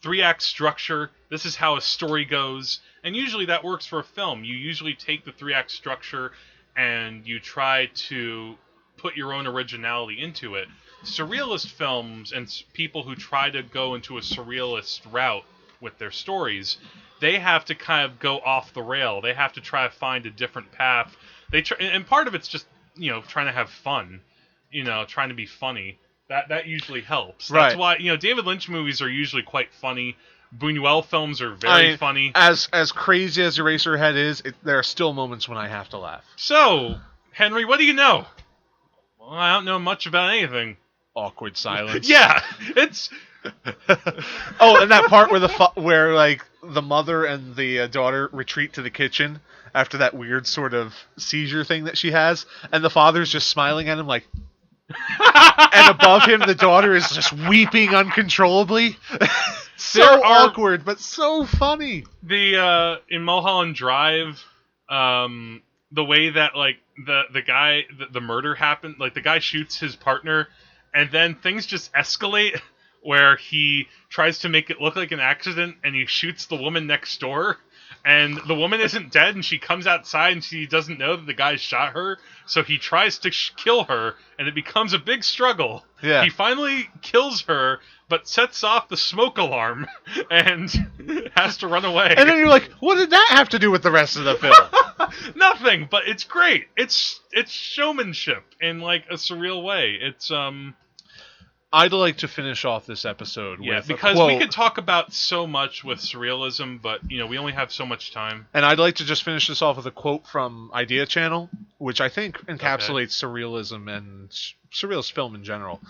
3-act structure. This is how a story goes. And usually that works for a film. You usually take the 3-act structure and you try to put your own originality into it. Surrealist films and people who try to go into a surrealist route with their stories, they have to kind of go off the rail. They have to try to find a different path. And part of it's just, trying to have fun, trying to be funny. That usually helps. That's why, David Lynch movies are usually quite funny. Bunuel films are very funny. As crazy as Eraserhead is, there are still moments when I have to laugh. So, Henry, what do you know? Well, I don't know much about anything. Awkward silence. Yeah, it's. And that part where the mother and the daughter retreat to the kitchen after that weird sort of seizure thing that she has, and the father's just smiling at him like. And above him, the daughter is just weeping uncontrollably. Awkward, but so funny. In Mulholland Drive, the way that the guy, the murder happened, the guy shoots his partner, and then things just escalate where he tries to make it look like an accident, and he shoots the woman next door. And the woman isn't dead, and she comes outside, and she doesn't know that the guy shot her. So he tries to kill her, and it becomes a big struggle. Yeah. He finally kills her, but sets off the smoke alarm, and has to run away. And then you're like, what did that have to do with the rest of the film? Nothing, but it's great. It's showmanship in a surreal way. It's I'd like to finish off this episode with because we could talk about so much with surrealism, but we only have so much time. And I'd like to just finish this off with a quote from Idea Channel, which I think encapsulates surrealism and surrealist film in general.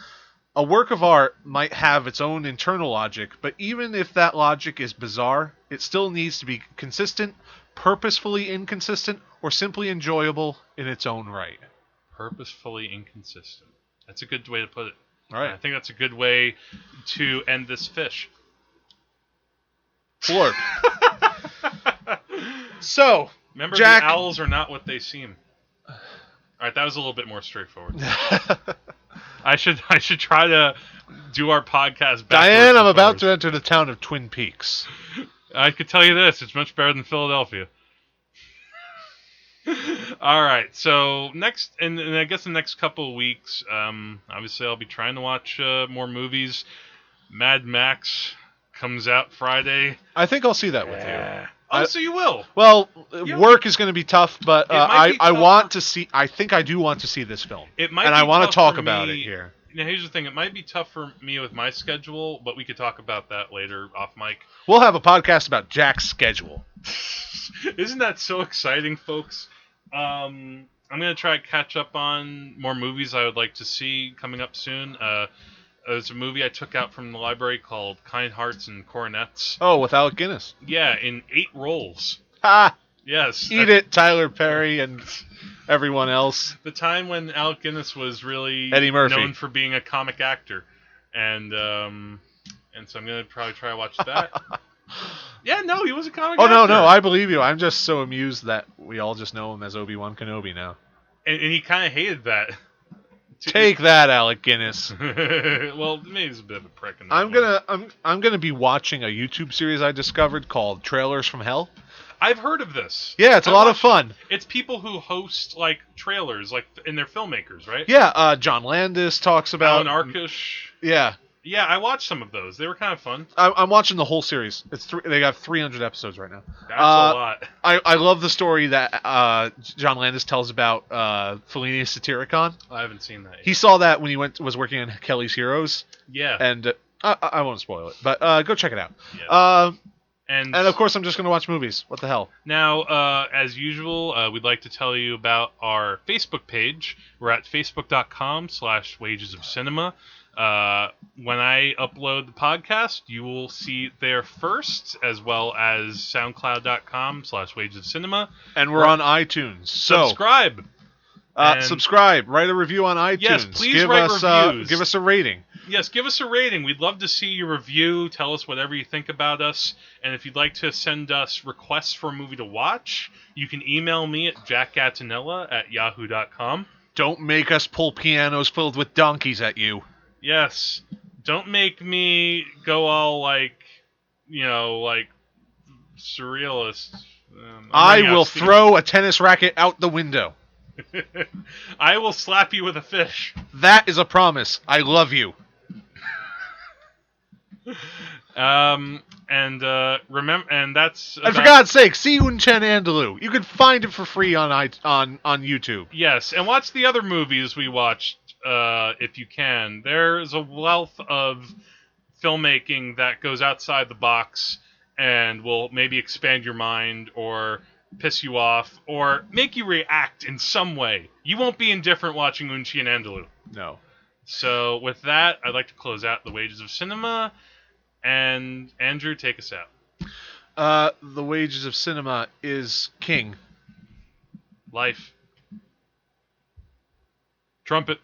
A work of art might have its own internal logic, but even if that logic is bizarre, it still needs to be consistent, purposefully inconsistent, or simply enjoyable in its own right. Purposefully inconsistent. That's a good way to put it. All right. I think that's a good way to end this fish. Florp. So, remember, Jack... the owls are not what they seem. All right, that was a little bit more straightforward. I should try to do our podcast backwards. Diane, I'm about to enter the town of Twin Peaks. I could tell you this: it's much better than Philadelphia. All right, so next, and I guess the next couple of weeks, obviously I'll be trying to watch more movies. Mad Max comes out Friday. I think I'll see that with you. Oh, so you will? Well, work is going to be tough, but I want to see. I think I do want to see this film. It might, and be I want tough to talk for about me. it here. Now, here's the thing: it might be tough for me with my schedule, but we could talk about that later off mic. We'll have a podcast about Jack's schedule. Isn't that so exciting, folks? I'm going to try to catch up on more movies I would like to see coming up soon. There's a movie I took out from the library called Kind Hearts and Coronets. Oh, with Alec Guinness. Yeah, in 8 rolls. Ha! Yes. Eat it, Tyler Perry and everyone else. The time when Alec Guinness was really Eddie Murphy. known for being a comic actor. And so I'm going to probably try to watch that. Yeah, no, he was a comic actor. Oh, no, I believe you. I'm just so amused that we all just know him as Obi-Wan Kenobi now. And he kind of hated that. Take that, Alec Guinness. Well, maybe he's a bit of a prick. I'm gonna be watching a YouTube series I discovered called Trailers from Hell. I've heard of this. Yeah, it's a lot of fun. It's people who host trailers, and they're filmmakers, right? Yeah, John Landis talks about Alan Arkush. Yeah. Yeah, I watched some of those. They were kind of fun. I'm watching the whole series. They got 300 episodes right now. That's a lot. I love the story that John Landis tells about Fellini's Satyricon. I haven't seen that yet. He saw that when he was working on Kelly's Heroes. Yeah. And I won't spoil it, but go check it out. Yes. And of course, I'm just going to watch movies. What the hell? Now, as usual, we'd like to tell you about our Facebook page. We're at facebook.com/Wages of Cinema. When I upload the podcast, you will see it there first, as well as soundcloud.com/Wages of Cinema. And we're on iTunes. So subscribe. Subscribe. Write a review on iTunes. Yes, please write reviews. Give us a rating. Yes, give us a rating. We'd love to see your review. Tell us whatever you think about us. And if you'd like to send us requests for a movie to watch, you can email me at jackgatinella@yahoo.com. Don't make us pull pianos filled with donkeys at you. Yes. Don't make me go all like surrealist. I will throw a tennis racket out the window. I will slap you with a fish. That is a promise. I love you. Remember, and that's. And for God's sake, see Unchen Andalou. You can find it for free on YouTube. Yes, and watch the other movies we watched if you can. There's a wealth of filmmaking that goes outside the box and will maybe expand your mind or piss you off or make you react in some way. You won't be indifferent watching Unchen Andalou. No. So with that, I'd like to close out The Wages of Cinema. And Andrew, take us out. The Wages of Cinema is king. Life. Trumpet.